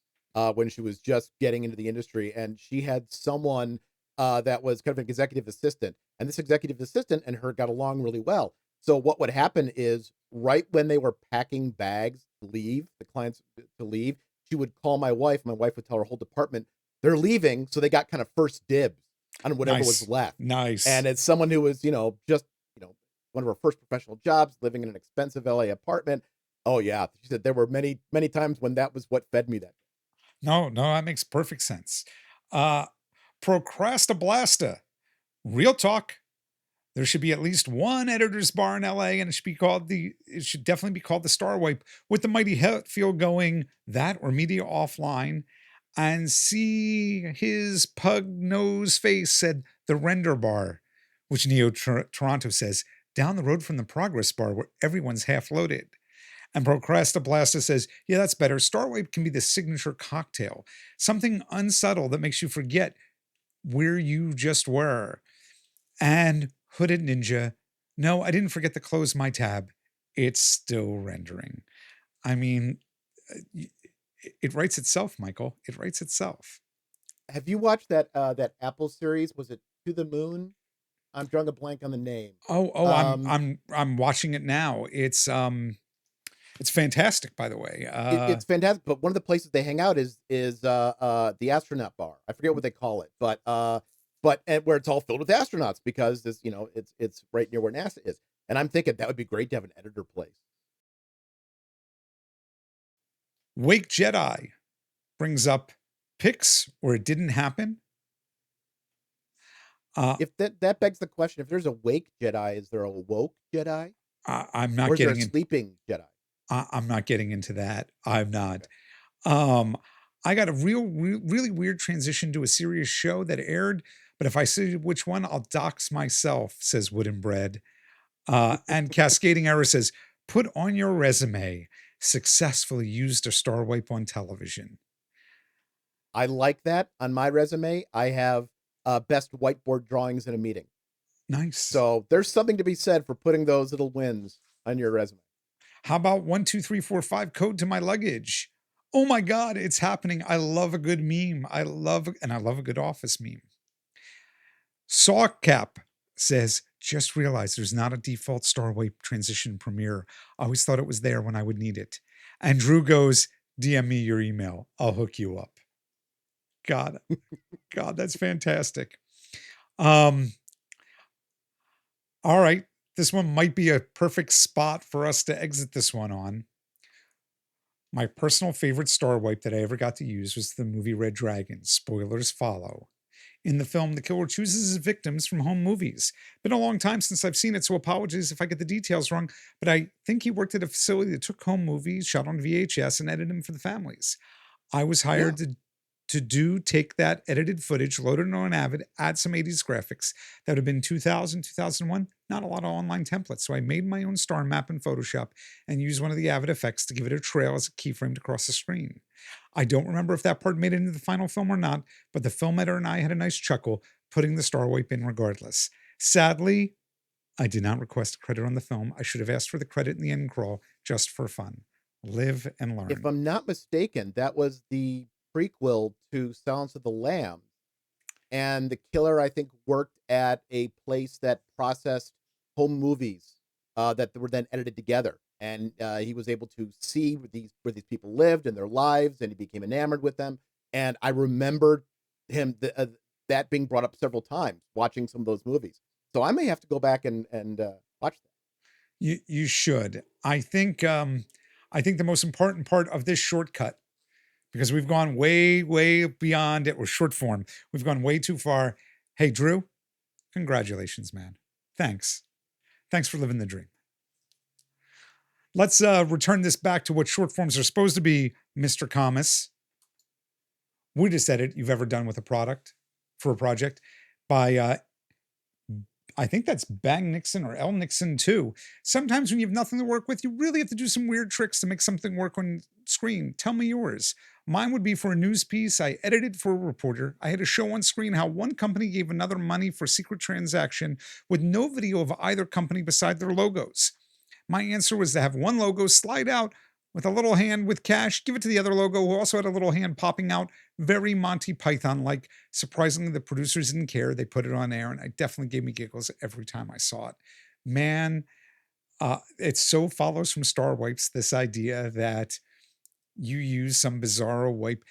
when she was just getting into the industry, and she had someone that was kind of an executive assistant, and this executive assistant and her got along really well. So what would happen is, right when they were packing bags to leave, the clients to leave, she would call my wife. My wife would tell her whole department they're leaving, so they got kind of first dibs on whatever was Nice. left. Nice. And as someone who was, just one of her first professional jobs, living in an expensive LA apartment. Oh yeah, she said there were many, many times when that was what fed me that. No, that makes perfect sense. Uh, Procrastiblasta. Real talk. There should be at least one editor's bar in LA, and it should definitely be called the Star Wipe, with the mighty Hetfield going that or media offline. And see his pug nose face said the render bar, which Toronto says down the road from the progress bar where everyone's half loaded. And Procrastiblasta says, yeah, that's better. Star Wipe can be the signature cocktail, something unsubtle that makes you forget where you just were. And Hooded Ninja, no, I didn't forget to close my tab. It's still rendering. I mean, it writes itself, Michael. It writes itself. Have you watched that Apple series? Was it To the Moon? I'm drawing a blank on the name. Oh, Um, I'm watching it now. It's fantastic, by the way. it's fantastic, but one of the places they hang out is the astronaut bar. I forget what they call it, but and where it's all filled with astronauts because it's right near where NASA is. And I'm thinking that would be great to have an editor place. Wake Jedi brings up pics where it didn't happen. If that begs the question, if there's a wake Jedi, is there a woke Jedi? I'm not Or is there a getting in. sleeping Jedi? I'm not getting into that. I'm not. Um, I got a really weird transition to a serious show that aired, but if I say which one, I'll dox myself, says Wooden Bread. And Cascading Error says, put on your resume, successfully used a Star Wipe on television. I like that. On my resume, I have best whiteboard drawings in a meeting. Nice. So there's something to be said for putting those little wins on your resume. How about 12345 code to my luggage? Oh my God, it's happening. I love a good meme. I love a good office meme. Sawcap says, just realized there's not a default Star Wipe transition Premiere. I always thought it was there when I would need it. And Drew goes, DM me your email. I'll hook you up. God, that's fantastic. All right. This one might be a perfect spot for us to exit this one on. My personal favorite Star Wipe that I ever got to use was the movie Red Dragon. Spoilers follow. In the film, the killer chooses his victims from home movies. Been a long time since I've seen it, so apologies if I get the details wrong, but I think he worked at a facility that took home movies, shot on VHS, and edited them for the families. I was hired to take that edited footage, load it on Avid, add some 80s graphics. That would have been 2000, 2001. Not a lot of online templates. So I made my own star map in Photoshop and used one of the Avid effects to give it a trail as a keyframe to cross the screen. I don't remember if that part made it into the final film or not, but the film editor and I had a nice chuckle putting the Star Wipe in regardless. Sadly, I did not request credit on the film. I should have asked for the credit in the end crawl just for fun. Live and learn. If I'm not mistaken, that was the prequel to Silence of the Lambs. And the killer, I think, worked at a place that processed home movies that were then edited together. And he was able to see where these people lived and their lives, and he became enamored with them. And I remember him that being brought up several times, watching some of those movies. So I may have to go back and watch that. You should. I think the most important part of this shortcut, because we've gone way beyond it, or short form, we've gone way too far. Hey, Drew, congratulations, man. Thanks for living the dream. Let's return this back to what short forms are supposed to be, Mr. Kammes. Weirdest edit you've ever done with a project by I think that's Bang Nixon or L Nixon too. Sometimes when you have nothing to work with, you really have to do some weird tricks to make something work on screen. Tell me yours. Mine would be for a news piece. I edited for a reporter. I had to show on screen how one company gave another money for a secret transaction with no video of either company beside their logos. My answer was to have one logo slide out with a little hand with cash, give it to the other logo who also had a little hand popping out, very Monty Python like. Surprisingly, the producers didn't care. They put it on air, and it definitely gave me giggles every time I saw it. Man, it so follows from Star Wipes this idea that you use some bizarro wipe,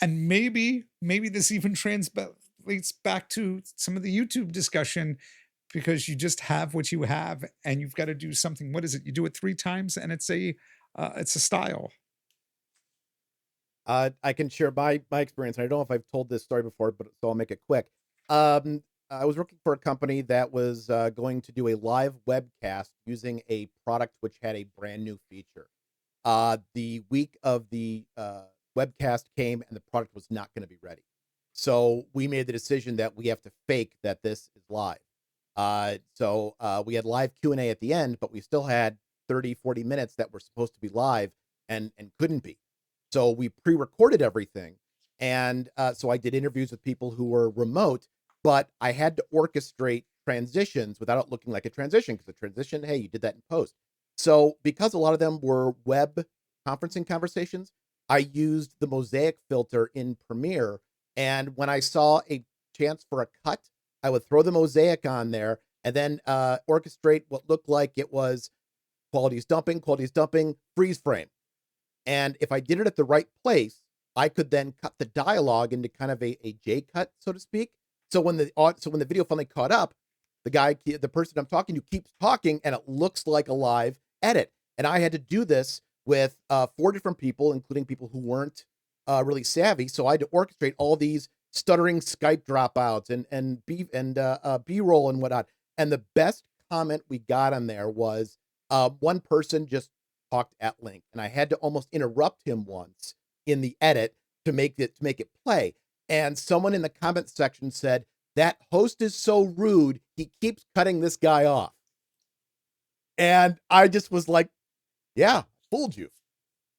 and maybe this even translates back to some of the YouTube discussion because you just have what you have, and you've got to do something. What is it? You do it 3 times, and it's a style. I can share my experience. I don't know if I've told this story before, but so I'll make it quick. I was working for a company that was going to do a live webcast using a product which had a brand new feature. The week of the webcast came and the product was not going to be ready. So we made the decision that we have to fake that this is live. So we had live Q&A at the end, but we still had 30, 40 minutes that were supposed to be live and couldn't be. So we pre-recorded everything. And so I did interviews with people who were remote, but I had to orchestrate transitions without it looking like a transition, because the transition, hey, you did that in post. So because a lot of them were web conferencing conversations, I used the mosaic filter in Premiere. And when I saw a chance for a cut, I would throw the mosaic on there and then orchestrate what looked like it was quality is dumping, freeze frame. And if I did it at the right place, I could then cut the dialogue into kind of a J cut, so to speak. So when the video finally caught up, the person I'm talking to keeps talking, and it looks like a live edit. And I had to do this with 4 different people, including people who weren't really savvy. So I had to orchestrate all these stuttering Skype dropouts and B-roll and whatnot. And the best comment we got on there was one person just talked at length, and I had to almost interrupt him once in the edit to make it play. And someone in the comment section said, "That host is so rude. He keeps cutting this guy off." And I just was like, "Yeah, fooled you."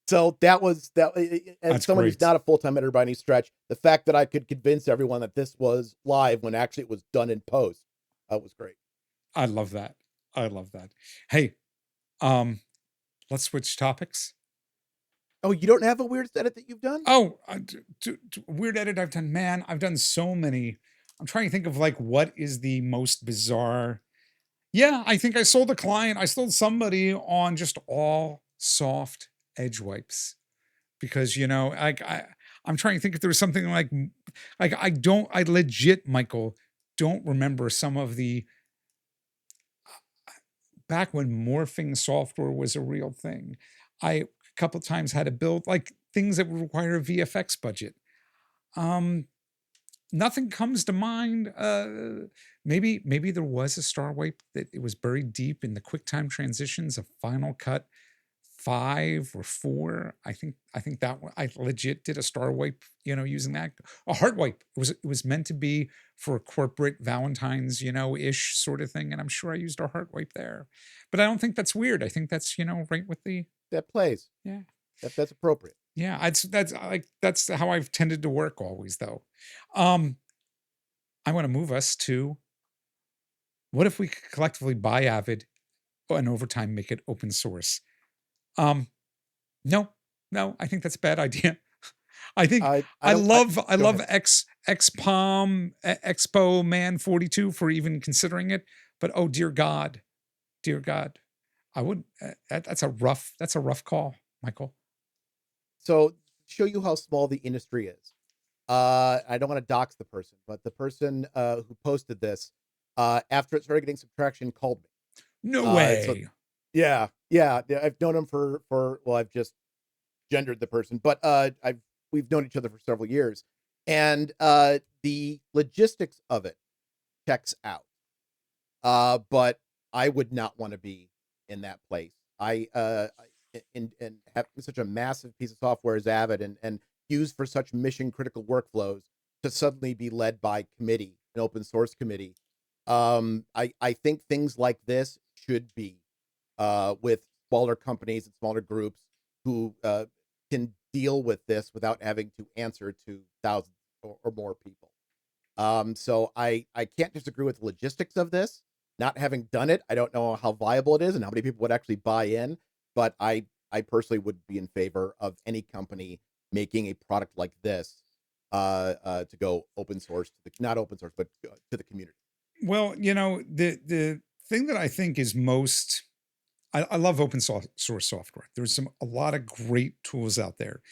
So that was that. And That's someone great. who's not a full-time editor by any stretch, the fact that I could convince everyone that this was live when actually it was done in post, was great. I love that. I love that. Hey, let's switch topics. Oh, you don't have a weird edit that you've done? Oh, weird edit I've done. Man, I've done so many. I'm trying to think of like what is the most bizarre. Yeah, I think I sold a client. I sold somebody on just all soft edge wipes because I'm trying to think if there was something like I legit, Michael, don't remember some of the back when morphing software was a real thing. I a couple times had to build like things that would require a VFX budget. Nothing comes to mind. Maybe there was a star wipe that it was buried deep in the QuickTime transitions of Final Cut 5 or 4. I think that one I legit did a star wipe, using that. A heart wipe. It was meant to be for a corporate Valentine's, ish sort of thing. And I'm sure I used a heart wipe there. But I don't think that's weird. I think that's, right with the That plays. yeah. That's appropriate. Yeah, that's how I've tended to work always, though. I want to move us to what if we could collectively buy Avid and over time make it open source? No, I think that's a bad idea. I think I love XPOM Expo Man 42 for even considering it, but oh dear God, I would. That's a rough call, Michael. So show you how small the industry is. I don't want to dox the person, but the person who posted this, after it started getting some traction, called me. No way. So, yeah. I've known him for well, I've just gendered the person, but we've known each other for several years, and the logistics of it checks out. But I would not want to be in that place. And having such a massive piece of software as Avid and used for such mission critical workflows to suddenly be led by committee, an open source committee, I think things like this should be with smaller companies and smaller groups who can deal with this without having to answer to thousands or more people. So I can't disagree with the logistics of this. Not having done it, I don't know how viable it is and how many people would actually buy in. But I personally would be in favor of any company making a product like this to go open source to the not open source, but to the community. Well, the thing that I think is most I love open source software. There's a lot of great tools out there,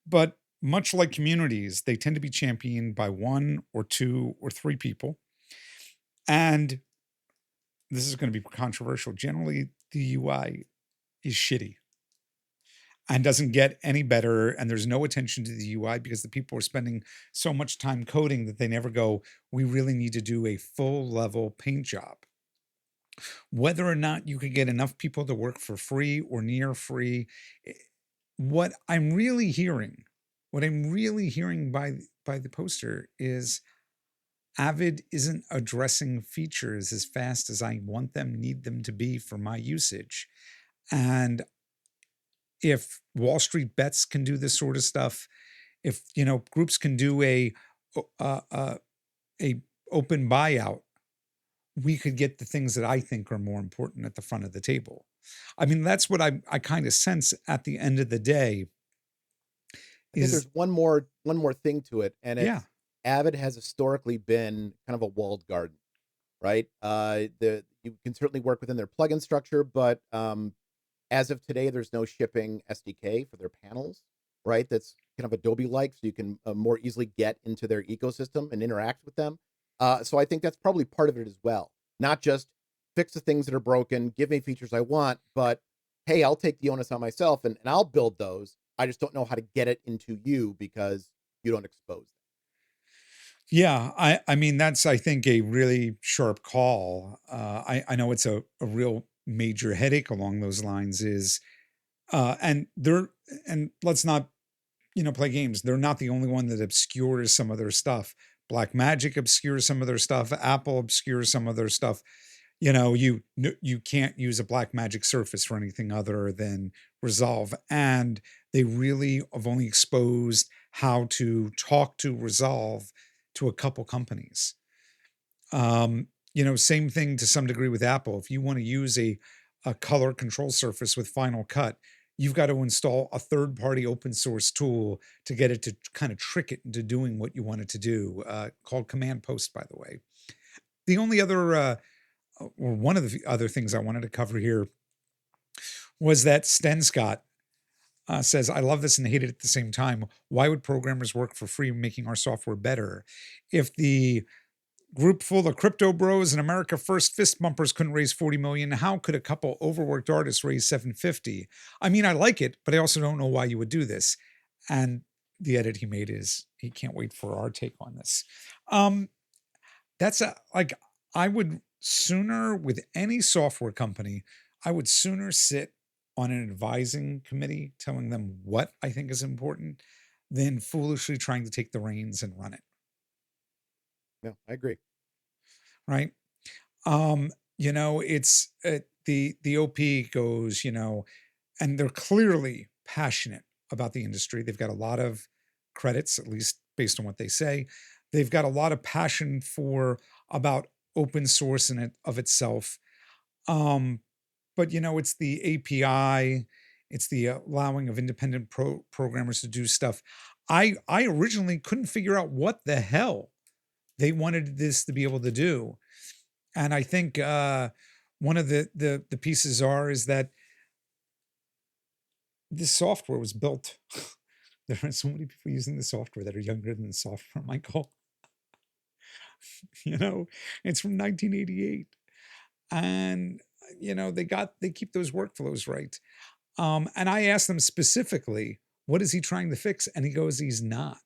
but much like communities, they tend to be championed by one or two or three people. And this is going to be controversial. Generally, the UI is shitty and doesn't get any better. And there's no attention to the UI because the people are spending so much time coding that they never go, we really need to do a full level paint job. Whether or not you could get enough people to work for free or near free, eh, what I'm really hearing, what I'm really hearing by the poster is Avid isn't addressing features as fast as I want them, need them to be for my usage. And if Wall Street bets can do this sort of stuff, if groups can do uh, uh, a open buyout, we could get the things that I think are more important at the front of the table. I mean, that's what I kind of sense at the end of the day I think is there's one more thing to it, and yeah, it's Avid has historically been kind of a walled garden, right? The You can certainly work within their plugin structure, but as of today, there's no shipping SDK for their panels, right? That's kind of Adobe-like, so you can more easily get into their ecosystem and interact with them. So I think that's probably part of it as well. Not just fix the things that are broken, give me features I want, but hey, I'll take the onus on myself and I'll build those. I just don't know how to get it into you because you don't expose them. yeah. I mean, that's I think a really sharp call. I know it's a real major headache along those lines is and they're and let's not play games. They're not the only one that obscures some of their stuff. Black Magic obscures some of their stuff. Apple obscures some of their stuff. You can't use a Black Magic Surface for anything other than Resolve, and they really have only exposed how to talk to Resolve to a couple companies. Same thing to some degree with Apple. If you want to use a color control surface with Final Cut, you've got to install a third party open source tool to get it to kind of trick it into doing what you want it to do, called Command Post, by the way. The only other, or one of the other things I wanted to cover here was that Sten Scott says, I love this and hate it at the same time. Why would programmers work for free making our software better? If the group full of crypto bros and America First fist bumpers couldn't raise 40 million, how could a couple overworked artists raise 750? I mean, I like it, but I also don't know why you would do this. And the edit he made is he can't wait for our take on this. Um, that's like I would sooner with any software company, I would sooner sit on an advising committee telling them what I think is important than foolishly trying to take the reins and run it. No, I agree. Right. Um, it's the OP goes, and they're clearly passionate about the industry. They've got a lot of credits, at least based on what they say. They've got a lot of passion for about open source in it of itself. Um, but it's the API, it's the allowing of independent programmers to do stuff. I originally couldn't figure out what the hell they wanted this to be able to do. And I think one of the pieces is that this software was built. There are so many people using the software that are younger than the software, Michael. you know, it's from 1988, and they keep those workflows right. And I asked them specifically, what is he trying to fix? And he goes, he's not.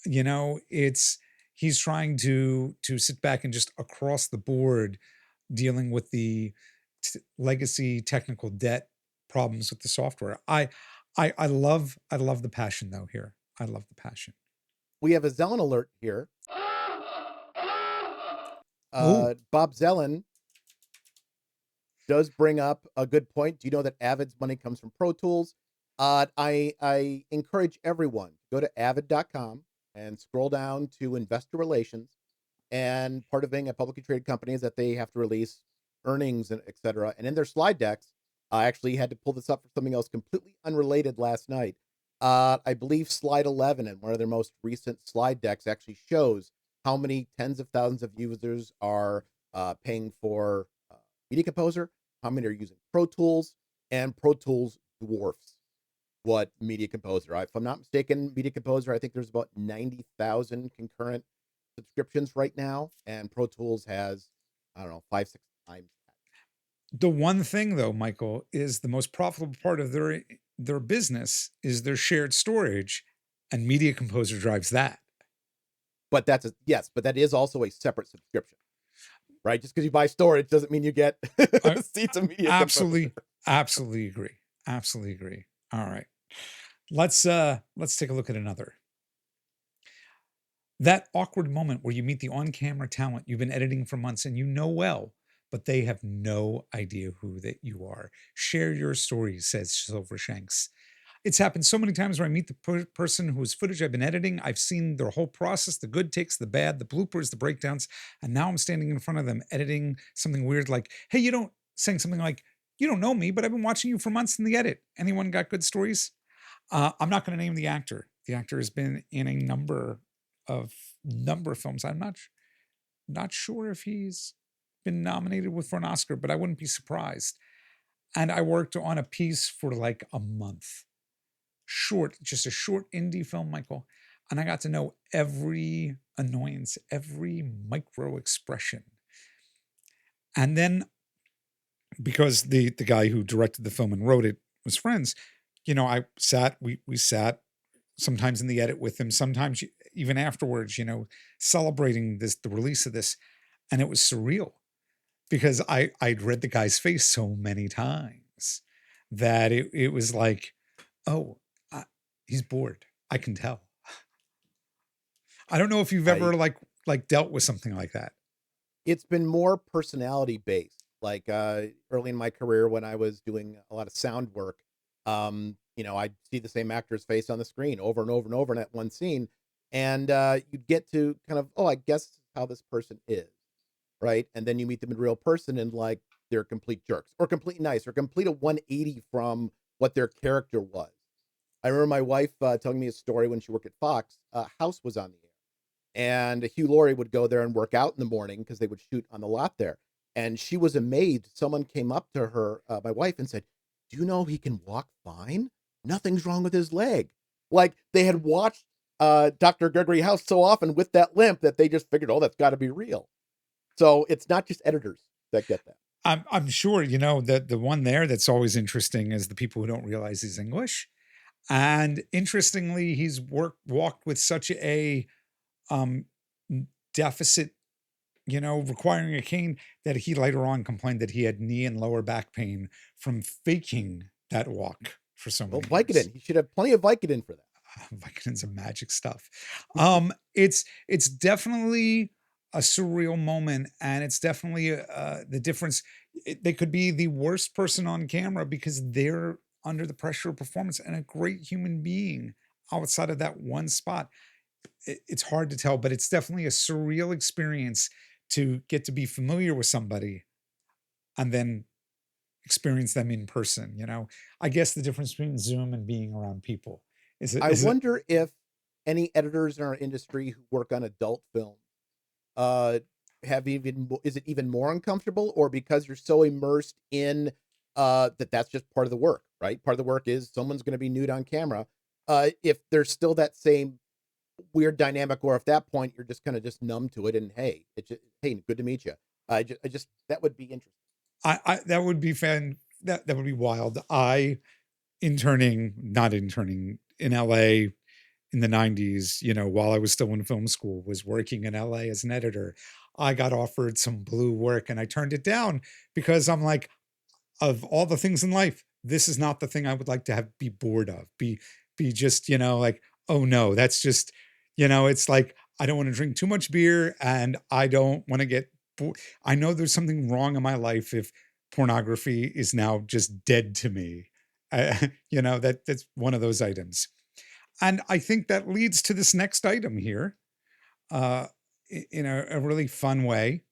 It's he's trying to sit back and just across the board dealing with the legacy technical debt problems with the software. I love the passion though here. I love the passion. We have a Zelen alert here. Oh, Bob Zellin does bring up a good point. Do you know that Avid's money comes from Pro Tools? I encourage everyone to go to avid.com and scroll down to investor relations. And part of being a publicly traded company is that they have to release earnings and et cetera. And in their slide decks, I actually had to pull this up for something else completely unrelated last night. I believe slide 11 in one of their most recent slide decks actually shows how many tens of thousands of users are paying for Media Composer, how many are using Pro Tools, and Pro Tools dwarfs what Media Composer. If I'm not mistaken, Media Composer, I think there's about 90,000 concurrent subscriptions right now, and Pro Tools has, I don't know, 5, 6 times that. the one thing though, Michael, is the most profitable part of their business is their shared storage, and Media Composer drives that. But yes, but that is also a separate subscription, right? Just because you buy storage doesn't mean you get I seats of Media absolutely, Composer. absolutely agree. Absolutely agree. All right. Let's take a look at another. That awkward moment where you meet the on-camera talent you've been editing for months and you know well, but they have no idea who that you are. Share your story, says Silvershanks. It's happened so many times where I meet the person whose footage I've been editing. I've seen their whole process, the good takes, the bad, the bloopers, the breakdowns, and now I'm standing in front of them editing something weird like, hey, saying something like, you don't know me, but I've been watching you for months in the edit. Anyone got good stories? I'm not going to name the actor. The actor has been in a of number of films. I'm not sure if he's been nominated for an Oscar, but I wouldn't be surprised. And I worked on a piece for like a month. Just a short indie film, Michael. And I got to know every annoyance, every micro expression. And then because the guy who directed the film and wrote it was friends, we sat sometimes in the edit with him, sometimes even afterwards, celebrating the release of this. And it was surreal because I'd read the guy's face so many times that it was like, oh, he's bored. I can tell. I don't know if you've ever I like dealt with something like that. It's been more personality based. Like early in my career when I was doing a lot of sound work, I'd see the same actor's face on the screen over and over and over in that one scene. And you'd get to kind of, oh, I guess this is how this person is, right? And then you meet them in real person and like they're complete jerks or complete nice or complete a 180 from what their character was. I remember my wife telling me a story when she worked at Fox. House was on the air, and Hugh Laurie would go there and work out in the morning because they would shoot on the lot there. And she was amazed. Someone came up to her, my wife, and said, "Do you know he can walk fine? Nothing's wrong with his leg." Like they had watched Dr. Gregory House so often with that limp that they just figured, "Oh, that's got to be real." So it's not just editors that get that. I'm sure that the one there that's always interesting is the people who don't realize he's English. And interestingly, he's walked with such a um, deficit, requiring a cane that he later on complained that he had knee and lower back pain from faking that walk for so Well, many years. Vicodin, he should have plenty of Vicodin for that. Vicodin's a magic stuff. It's definitely a surreal moment, and it's definitely the difference. They could be the worst person on camera because they're under the pressure of performance and a great human being outside of that one spot. It's hard to tell, but it's definitely a surreal experience to get to be familiar with somebody and then experience them in person. I guess the difference between Zoom and being around people I is it wonder if any editors in our industry who work on adult films uh is it even more uncomfortable, or because you're so immersed in that's just part of the work, right? Part of the work is someone's going to be nude on camera. If there's still that same weird dynamic, or if that point you're just kind of just numb to it and hey, it's just, hey, good to meet you. I just that would be interesting. I that would be that would be wild. Not interning in LA in the 90s, while I was still in film school, was working in LA as an editor. I got offered some blue work and I turned it down because I'm like, of all the things in life, this is not the thing I would like to be bored of. Be just, like, oh no, that's just, it's like I don't want to drink too much beer and I don't want to get I know there's something wrong in my life if pornography is now just dead to me. That's one of those items. And I think that leads to this next item here, uh, in a really fun way.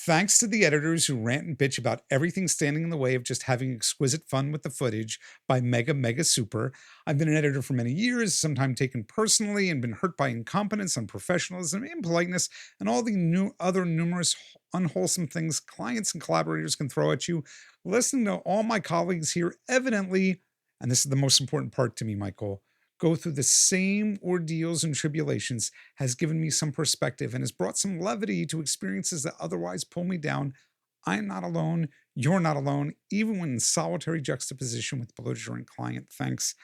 Thanks to the editors who rant and bitch about everything standing in the way of just having exquisite fun with the footage by Mega Mega Super. I've been an editor for many years, sometimes taken personally, and been hurt by incompetence, unprofessionalism, impoliteness, and all the other numerous unwholesome things clients and collaborators can throw at you. Listening to all my colleagues here, evidently, and this is the most important part to me, Michael, go through the same ordeals and tribulations has given me some perspective and has brought some levity to experiences that otherwise pull me down. I'm not alone. You're not alone, even when in solitary juxtaposition with belligerent client. Thanks.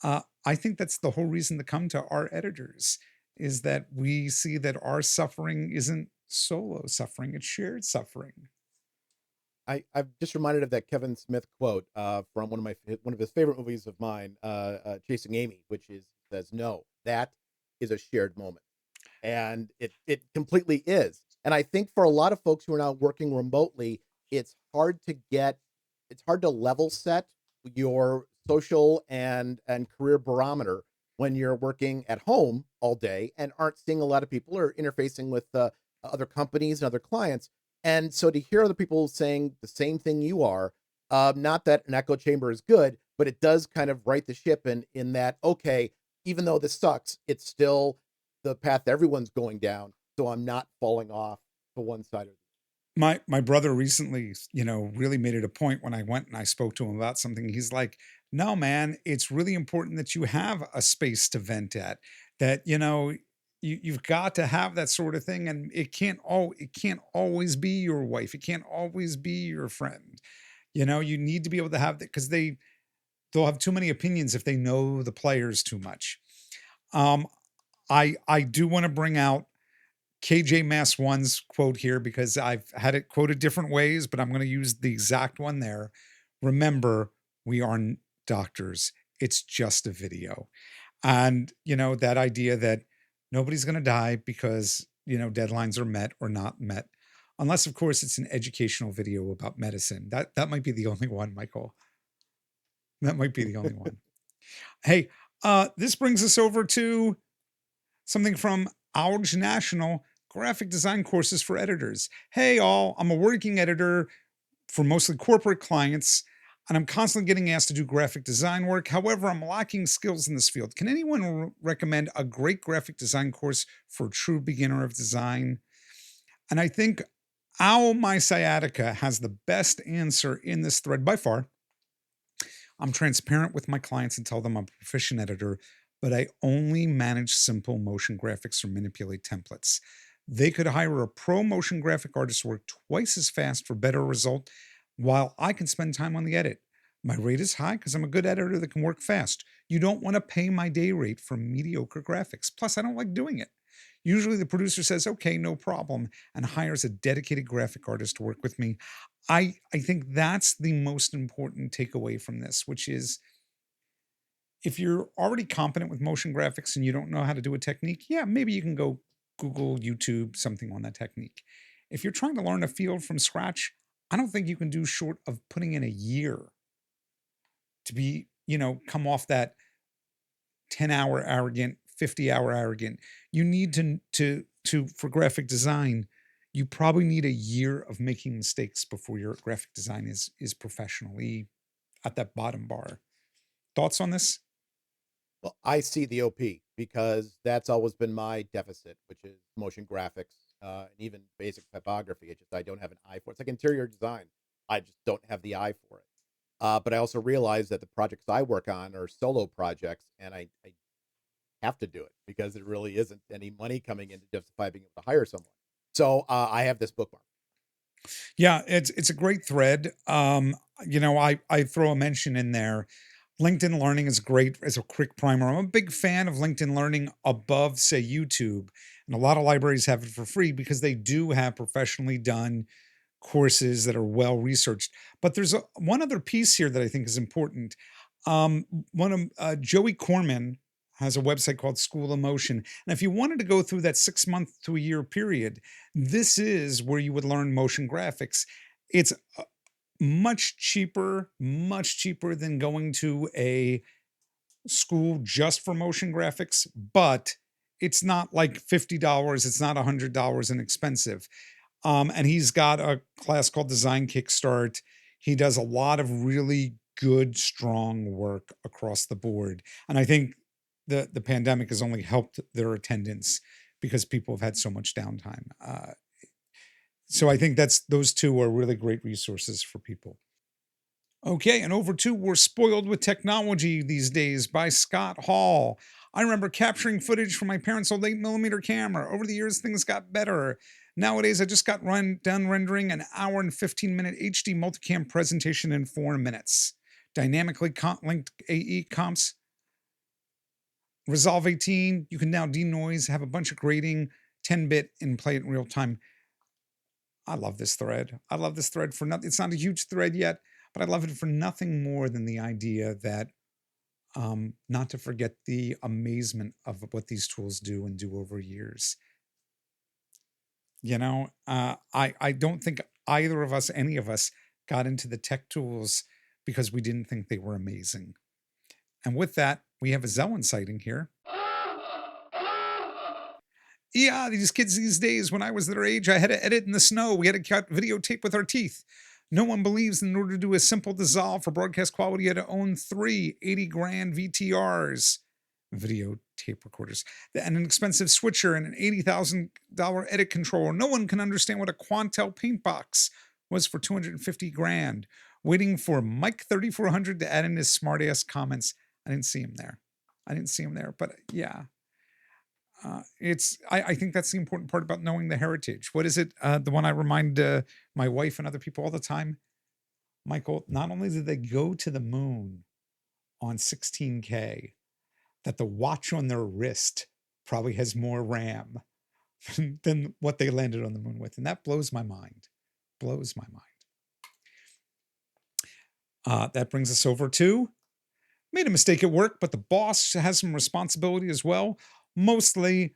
I think that's the whole reason to come to our editors is that we see that our suffering isn't solo suffering, it's shared suffering. I'm just reminded of that Kevin Smith quote from one of his favorite movies of mine, Chasing Amy, which is says, "No, that is a shared moment," and it completely is. And I think for a lot of folks who are now working remotely, it's hard to get, it's hard to level set your social and career barometer when you're working at home all day and aren't seeing a lot of people or interfacing with other companies and other clients. And so to hear other people saying the same thing you are, not that an echo chamber is good, but it does kind of right the ship in that, okay, even though this sucks, it's still the path everyone's going down. So I'm not falling off to one side or My brother recently, really made it a point when I went and I spoke to him about something. He's like, "No, man, it's really important that you have a space to vent at. That you've got to have that sort of thing, and it can't always be your wife. It can't always be your friend. You need to be able to have that because they'll have too many opinions if they know the players too much." Um, I do want to bring out KJ Mass One's quote here because I've had it quoted different ways, but I'm going to use the exact one there. Remember, we aren't doctors. It's just a video. And, that idea that nobody's going to die because, deadlines are met or not met. Unless, of course, it's an educational video about medicine. That might be the only one, Michael. That might be the only one. Hey, this brings us over to something from Ouch National graphic design courses for editors. Hey, all, I'm a working editor for mostly corporate clients, and I'm constantly getting asked to do graphic design work. However, I'm lacking skills in this field. Can anyone recommend a great graphic design course for a true beginner of design? And I think Owl My Sciatica has the best answer in this thread by far. I'm transparent with my clients and tell them I'm a proficient editor, but I only manage simple motion graphics or manipulate templates. They could hire a pro motion graphic artist to work twice as fast for better result, while I can spend time on the edit. My rate is high because I'm a good editor that can work fast. You don't want to pay my day rate for mediocre graphics. Plus, I don't like doing it. Usually the producer says, okay, no problem, and hires a dedicated graphic artist to work with me. I think that's the most important takeaway from this, which is if you're already competent with motion graphics and you don't know how to do a technique, yeah, maybe you can go Google, YouTube, something on that technique. If you're trying to learn a field from scratch, I don't think you can do short of putting in a year to be, come off that 10-hour arrogant, 50-hour arrogant. You need to for graphic design, you probably need a year of making mistakes before your graphic design is professionally at that bottom bar. Thoughts on this? well, I see the OP because that's always been my deficit, which is motion graphics and even basic typography. It's just I don't have an eye for it. It's like interior design. I just don't have the eye for it. But I also realize that the projects I work on are solo projects, and I have to do it because there really isn't any money coming in to justify being able to hire someone. So I have this bookmark. Yeah, it's a great thread. I throw a mention in there. LinkedIn Learning is great as a quick primer. I'm a big fan of LinkedIn Learning above, say, YouTube. And a lot of libraries have it for free because they do have professionally done courses that are well researched. But there's one other piece here that I think is important. One of Joey Corman has a website called School of Motion. And if you wanted to go through that 6 month to a year period, this is where you would learn motion graphics. It's much cheaper than going to a school just for motion graphics, but it's not like $50. It's not $100 inexpensive. And he's got a class called Design Kickstart. He does a lot of really good, strong work across the board. And I think the pandemic has only helped their attendance because people have had so much downtime. So I think those two are really great resources for people. Okay, and over to We're Spoiled with Technology These Days by Scott Hall. I remember capturing footage from my parents' old 8mm camera. Over the years, things got better. Nowadays, I just got done rendering an hour and 15-minute HD multicam presentation in 4 minutes. Dynamically linked AE comps. Resolve 18, you can now denoise, have a bunch of grading, 10-bit, and play it in real time. I love this thread. I love this thread for nothing. It's not a huge thread yet, but I love it for nothing more than the idea that not to forget the amazement of what these tools do and do over years. You know, I don't think either of us, any of us, got into the tech tools because we didn't think they were amazing. And with that, we have a Zellin sighting here. Yeah, these kids these days, when I was their age, I had to edit in the snow. We had to cut videotape with our teeth. No one believes in order to do a simple dissolve for broadcast quality, you had to own 3 $80,000 VTRs, video tape recorders, and an expensive switcher and an $80,000 edit controller. No one can understand what a Quantel paint box was for $250,000. Waiting for Mike 3400 to add in his smartass comments. I didn't see him there. But yeah. I think that's the important part about knowing the heritage. What is it? The one I remind my wife and other people all the time, Michael, not only did they go to the moon on 16K, that the watch on their wrist probably has more RAM than what they landed on the moon with. And that blows my mind. That brings us over to made a mistake at work, but the boss has some responsibility as well. Mostly,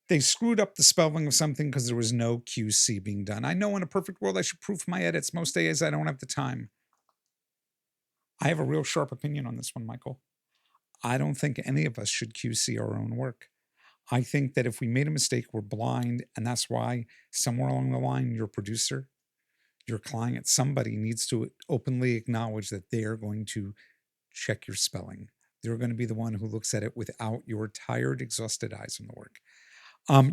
they screwed up the spelling of something because there was no QC being done. I know in a perfect world I should proof my edits. Most days I don't have the time. I have a real sharp opinion on this one, Michael. I don't think any of us should QC our own work. I think that if we made a mistake, we're blind, and that's why somewhere along the line, your producer, your client, somebody needs to openly acknowledge that they are going to check your spelling. They're going to be the one who looks at it without your tired, exhausted eyes on the work.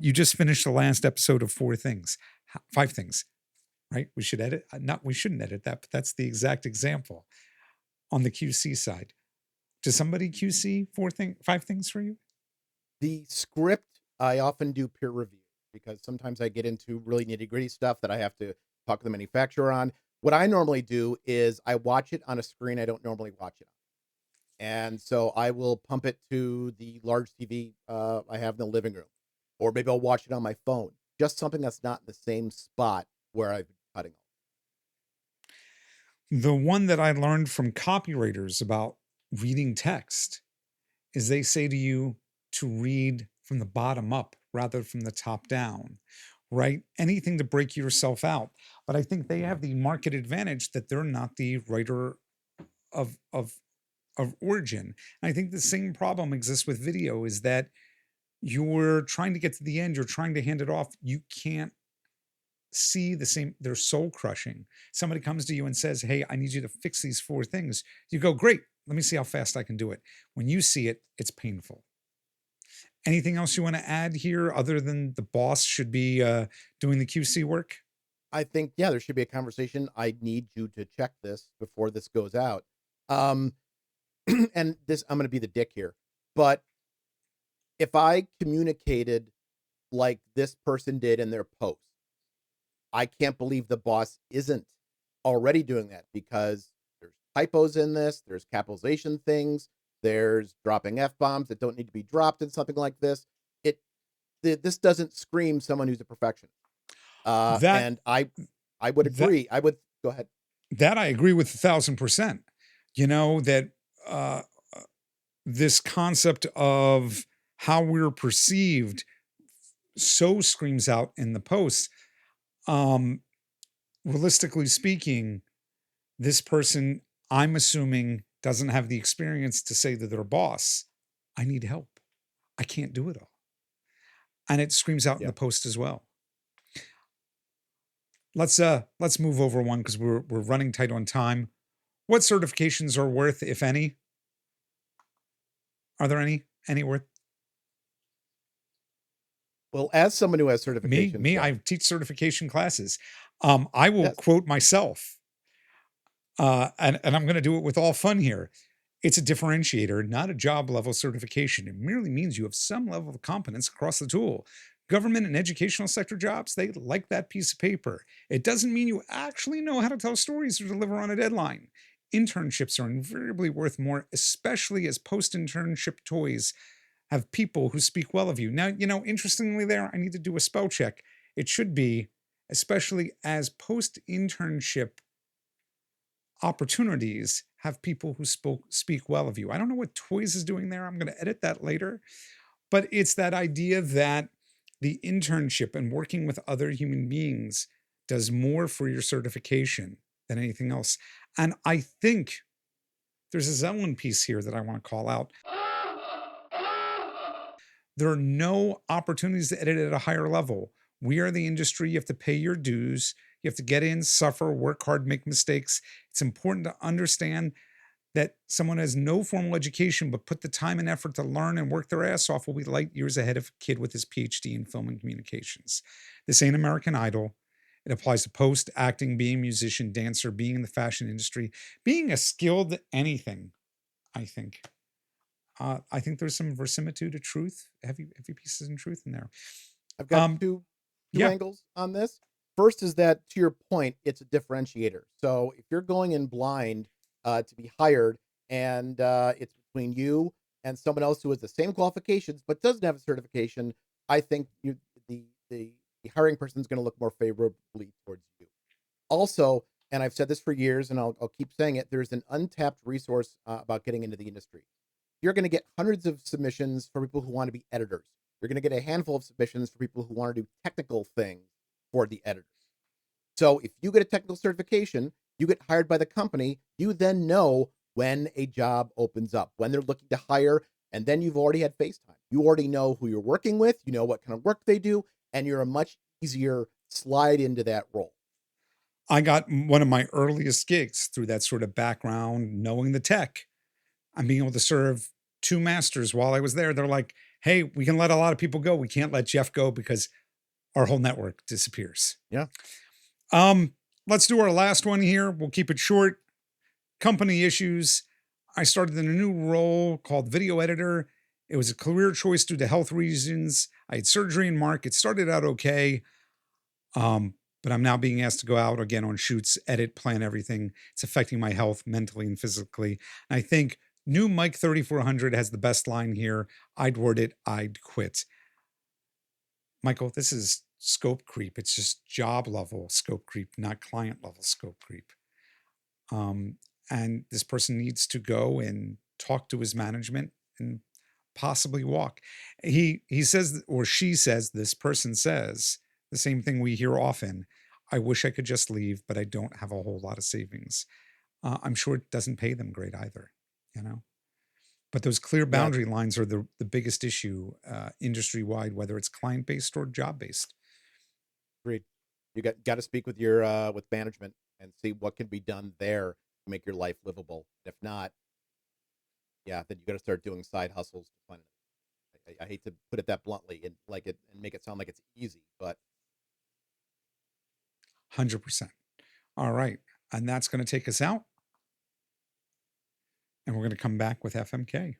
You just finished the last episode of 5 things, right? We should edit. We shouldn't edit that, but that's the exact example on the QC side. Does somebody QC 5 things for you? The script, I often do peer review because sometimes I get into really nitty gritty stuff that I have to talk to the manufacturer on. What I normally do is I watch it on a screen I don't normally watch it on. And so I will pump it to the large TV I have in the living room, or maybe I'll watch it on my phone. Just something that's not in the same spot where I've been cutting. The one that I learned from copywriters about reading text is they say to you to read from the bottom up rather from the top down, right? Anything to break yourself out. But I think they have the market advantage that they're not the writer of origin. And I think the same problem exists with video is that you're trying to get to the end, you're trying to hand it off. You can't see the same, they're soul crushing. Somebody comes to you and says, hey, I need you to fix these 4 things. You go, great, let me see how fast I can do it. When you see it, it's painful. Anything else you want to add here other than the boss should be doing the QC work? I think, yeah, there should be a conversation. I need you to check this before this goes out. And this, I'm going to be the dick here, but if I communicated like this person did in their post, I can't believe the boss isn't already doing that, because there's typos in this, there's capitalization things, there's dropping F-bombs that don't need to be dropped in something like this. This doesn't scream someone who's a perfectionist. And I would agree. I would go ahead. That I agree with 1,000%. You know, that this concept of how we're perceived so screams out in the post. Realistically speaking, this person, I'm assuming, doesn't have the experience to say to their boss, I need help. I can't do it all. And it screams out in Yeah. the post as well. Let's move over one because we're running tight on time. What certifications are worth, if any? Are there any worth? Well, as someone who has certifications, Me, yes. I teach certification classes. I will Yes. quote myself, and I'm going to do it with all fun here. It's a differentiator, not a job level certification. It merely means you have some level of competence across the tool. Government and educational sector jobs, they like that piece of paper. It doesn't mean you actually know how to tell stories or deliver on a deadline. Internships are invariably worth more, especially as post internship toys have people who speak well of you. Now, interestingly, there, I need to do a spell check. It should be, especially as post internship opportunities have people who speak well of you. I don't know what Toys is doing there. I'm going to edit that later. But it's that idea that the internship and working with other human beings does more for your certification than anything else. And I think there's a Zellin piece here that I want to call out. There are no opportunities to edit at a higher level. We are the industry. You have to pay your dues. You have to get in, suffer, work hard, make mistakes. It's important to understand that someone has no formal education but put the time and effort to learn and work their ass off will be light years ahead of a kid with his PhD in film and communications. This ain't American Idol. It applies to post, acting, being a musician, dancer, being in the fashion industry, being a skilled anything, I think. I think there's some verisimilitude to truth, heavy pieces in truth in there. I've got two Yeah. angles on this. First is that, to your point, it's a differentiator. So if you're going in blind to be hired, and it's between you and someone else who has the same qualifications but doesn't have a certification, I think the hiring person is going to look more favorably towards you. Also, and I've said this for years, and I'll keep saying it, there's an untapped resource about getting into the industry. You're going to get hundreds of submissions for people who want to be editors. You're going to get a handful of submissions for people who want to do technical things for the editors. So if you get a technical certification, you get hired by the company, you then know when a job opens up, when they're looking to hire, and then you've already had face time. You already know who you're working with, you know what kind of work they do, and you're a much easier slide into that role. I got one of my earliest gigs through that sort of background, knowing the tech. I'm being able to serve two masters while I was there. They're like, hey, we can let a lot of people go. We can't let Jeff go because our whole network disappears. Yeah. Let's do our last one here. We'll keep it short. Company issues. I started in a new role called video editor. It was a career choice due to health reasons. I had surgery in March. It started out okay. But I'm now being asked to go out again on shoots, edit, plan everything. It's affecting my health mentally and physically. And I think new Mike 3400 has the best line here. I'd word it, I'd quit. Michael, this is scope creep. It's just job level scope creep, not client level scope creep. And this person needs to go and talk to his management and possibly walk. He says, or she says, this person says the same thing we hear often. I wish I could just leave, but I don't have a whole lot of savings. I'm sure it doesn't pay them great either, But those clear boundary lines are the biggest issue industry wide, whether it's client based or job based. Agreed. You got to speak with your with management and see what can be done there to make your life livable. If not, then you got to start doing side hustles to find it. I hate to put it that bluntly and make it sound like it's easy, but 100%. All right, and that's going to take us out, and we're going to come back with FMK.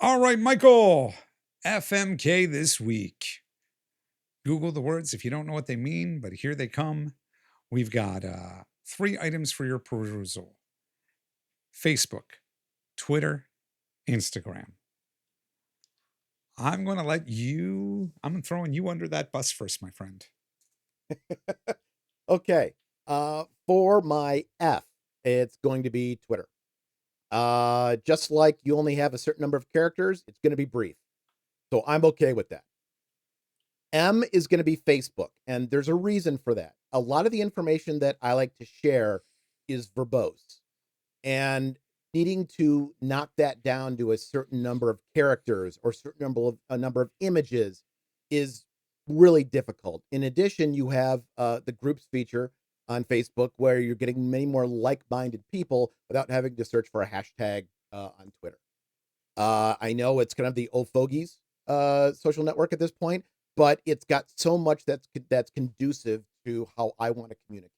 All right, Michael, FMK this week. Google the words if you don't know what they mean, but here they come. We've got 3 items for your perusal: Facebook, Twitter, Instagram. I'm throwing you under that bus first, my friend. Okay. For my F, it's going to be Twitter. Just like you only have a certain number of characters, it's going to be brief. So I'm okay with that. M is going to be Facebook, and there's a reason for that. A lot of the information that I like to share is verbose, and needing to knock that down to a certain number of characters or a number of images is really difficult. In addition, you have the groups feature on Facebook where you're getting many more like-minded people without having to search for a hashtag on Twitter. I know it's kind of the old fogies social network at this point, but it's got so much that's conducive to how I want to communicate.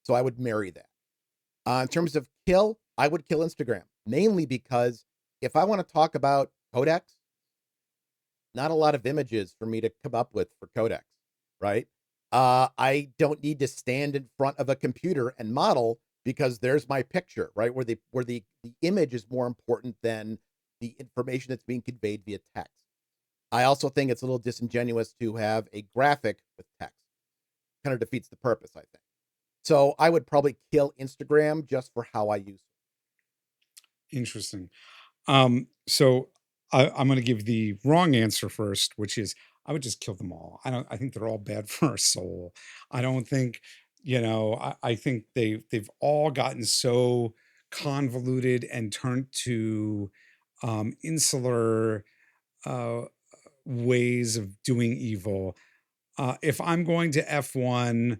So I would marry that. In terms of kill, I would kill Instagram, mainly because if I want to talk about codecs, not a lot of images for me to come up with for codecs, right? I don't need to stand in front of a computer and model because there's my picture, right? Where the image is more important than the information that's being conveyed via text. I also think it's a little disingenuous to have a graphic with text. Kind of defeats the purpose, I think. So I would probably kill Instagram just for how I use it. Interesting. So I'm going to give the wrong answer first, which is I would just kill them all. I think they're all bad for our soul. I don't think, I think they've all gotten so convoluted and turned to insular uh, ways of doing evil. If I'm going to F1,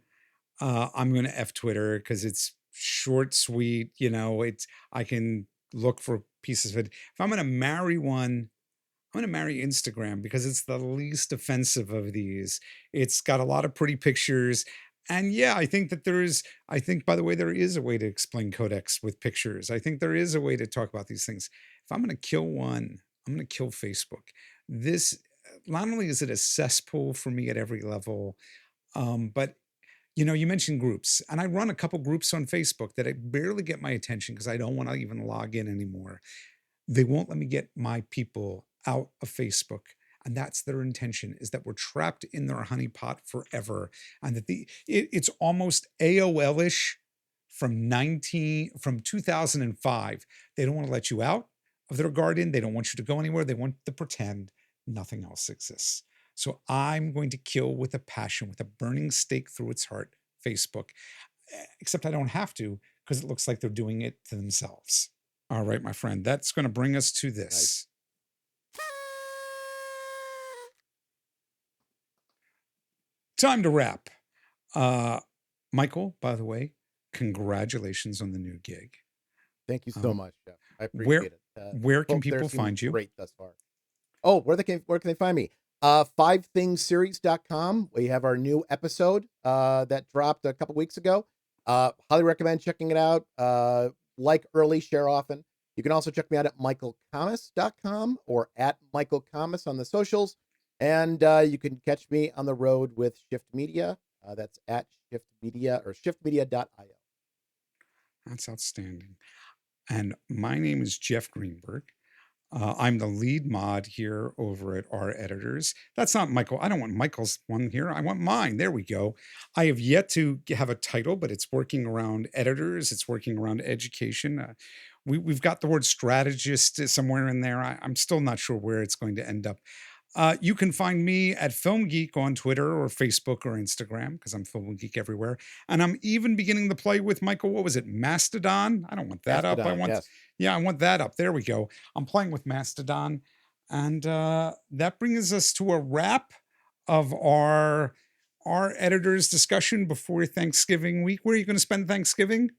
I'm going to F Twitter because it's short, sweet. I can look for pieces of it. If I'm going to marry one, I'm going to marry Instagram because it's the least offensive of these. It's got a lot of pretty pictures. And yeah, I think, by the way, there is a way to explain codecs with pictures. I think there is a way to talk about these things. If I'm going to kill one, I'm going to kill Facebook. This, not only is it a cesspool for me at every level, but you mentioned groups, and I run a couple groups on Facebook that I barely get my attention because I don't want to even log in anymore. They won't let me get my people out of Facebook. And that's their intention, is that we're trapped in their honeypot forever. And that it's almost AOL-ish from 2005. They don't want to let you out of their garden. They don't want you to go anywhere. They want to pretend nothing else exists. So I'm going to kill with a passion, with a burning stake through its heart, Facebook. Except I don't have to because it looks like they're doing it to themselves. All right, my friend, that's going to bring us to Nice. this. Time to wrap. Michael, by the way, congratulations on the new gig. Thank you so Um, much, Jeff. I where appreciate it. where can Folks there people seem find you? great thus far. Oh, where can they find me? 5thingsseries.com. We have our new episode that dropped a couple weeks ago. Highly recommend checking it out. Like early, share often. You can also check me out at michaelkammes.com or at Michael Kammes on the socials. And you can catch me on the road with Shift Media. That's at Shift Media or shiftmedia.io. That's outstanding. And my name is Jeff Greenberg. I'm the lead mod here over at our editors. That's not Michael. I don't want Michael's one here. I want mine. There we go. I have yet to have a title, but it's working around editors. It's working around education. We've got the word strategist somewhere in there. I'm still not sure where it's going to end up. You can find me at Film Geek on Twitter or Facebook or Instagram because I'm Film Geek everywhere. And I'm even beginning to play with Michael. What was it? Mastodon? I don't want that up. Mastodon, yes. Yeah, I want that up. There we go. I'm playing with Mastodon. And that brings us to a wrap of our editor's discussion before Thanksgiving week. Where are you going to spend Thanksgiving?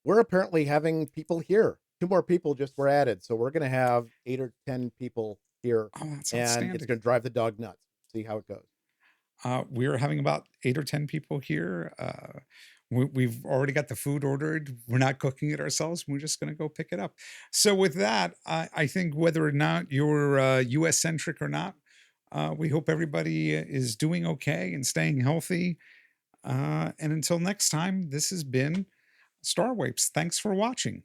We're apparently having people here. 2 more people just were added. So we're going to have 8 or 10 people here. Oh, that's And outstanding. it's going to drive the dog nuts. See how it goes. We're having about 8 or 10 people here. We've already got the food ordered. We're not cooking it ourselves. We're just going to go pick it up. So with that, I think whether or not you're US centric or not, we hope everybody is doing okay and staying healthy. And until next time, this has been Star Wapes. Thanks for watching.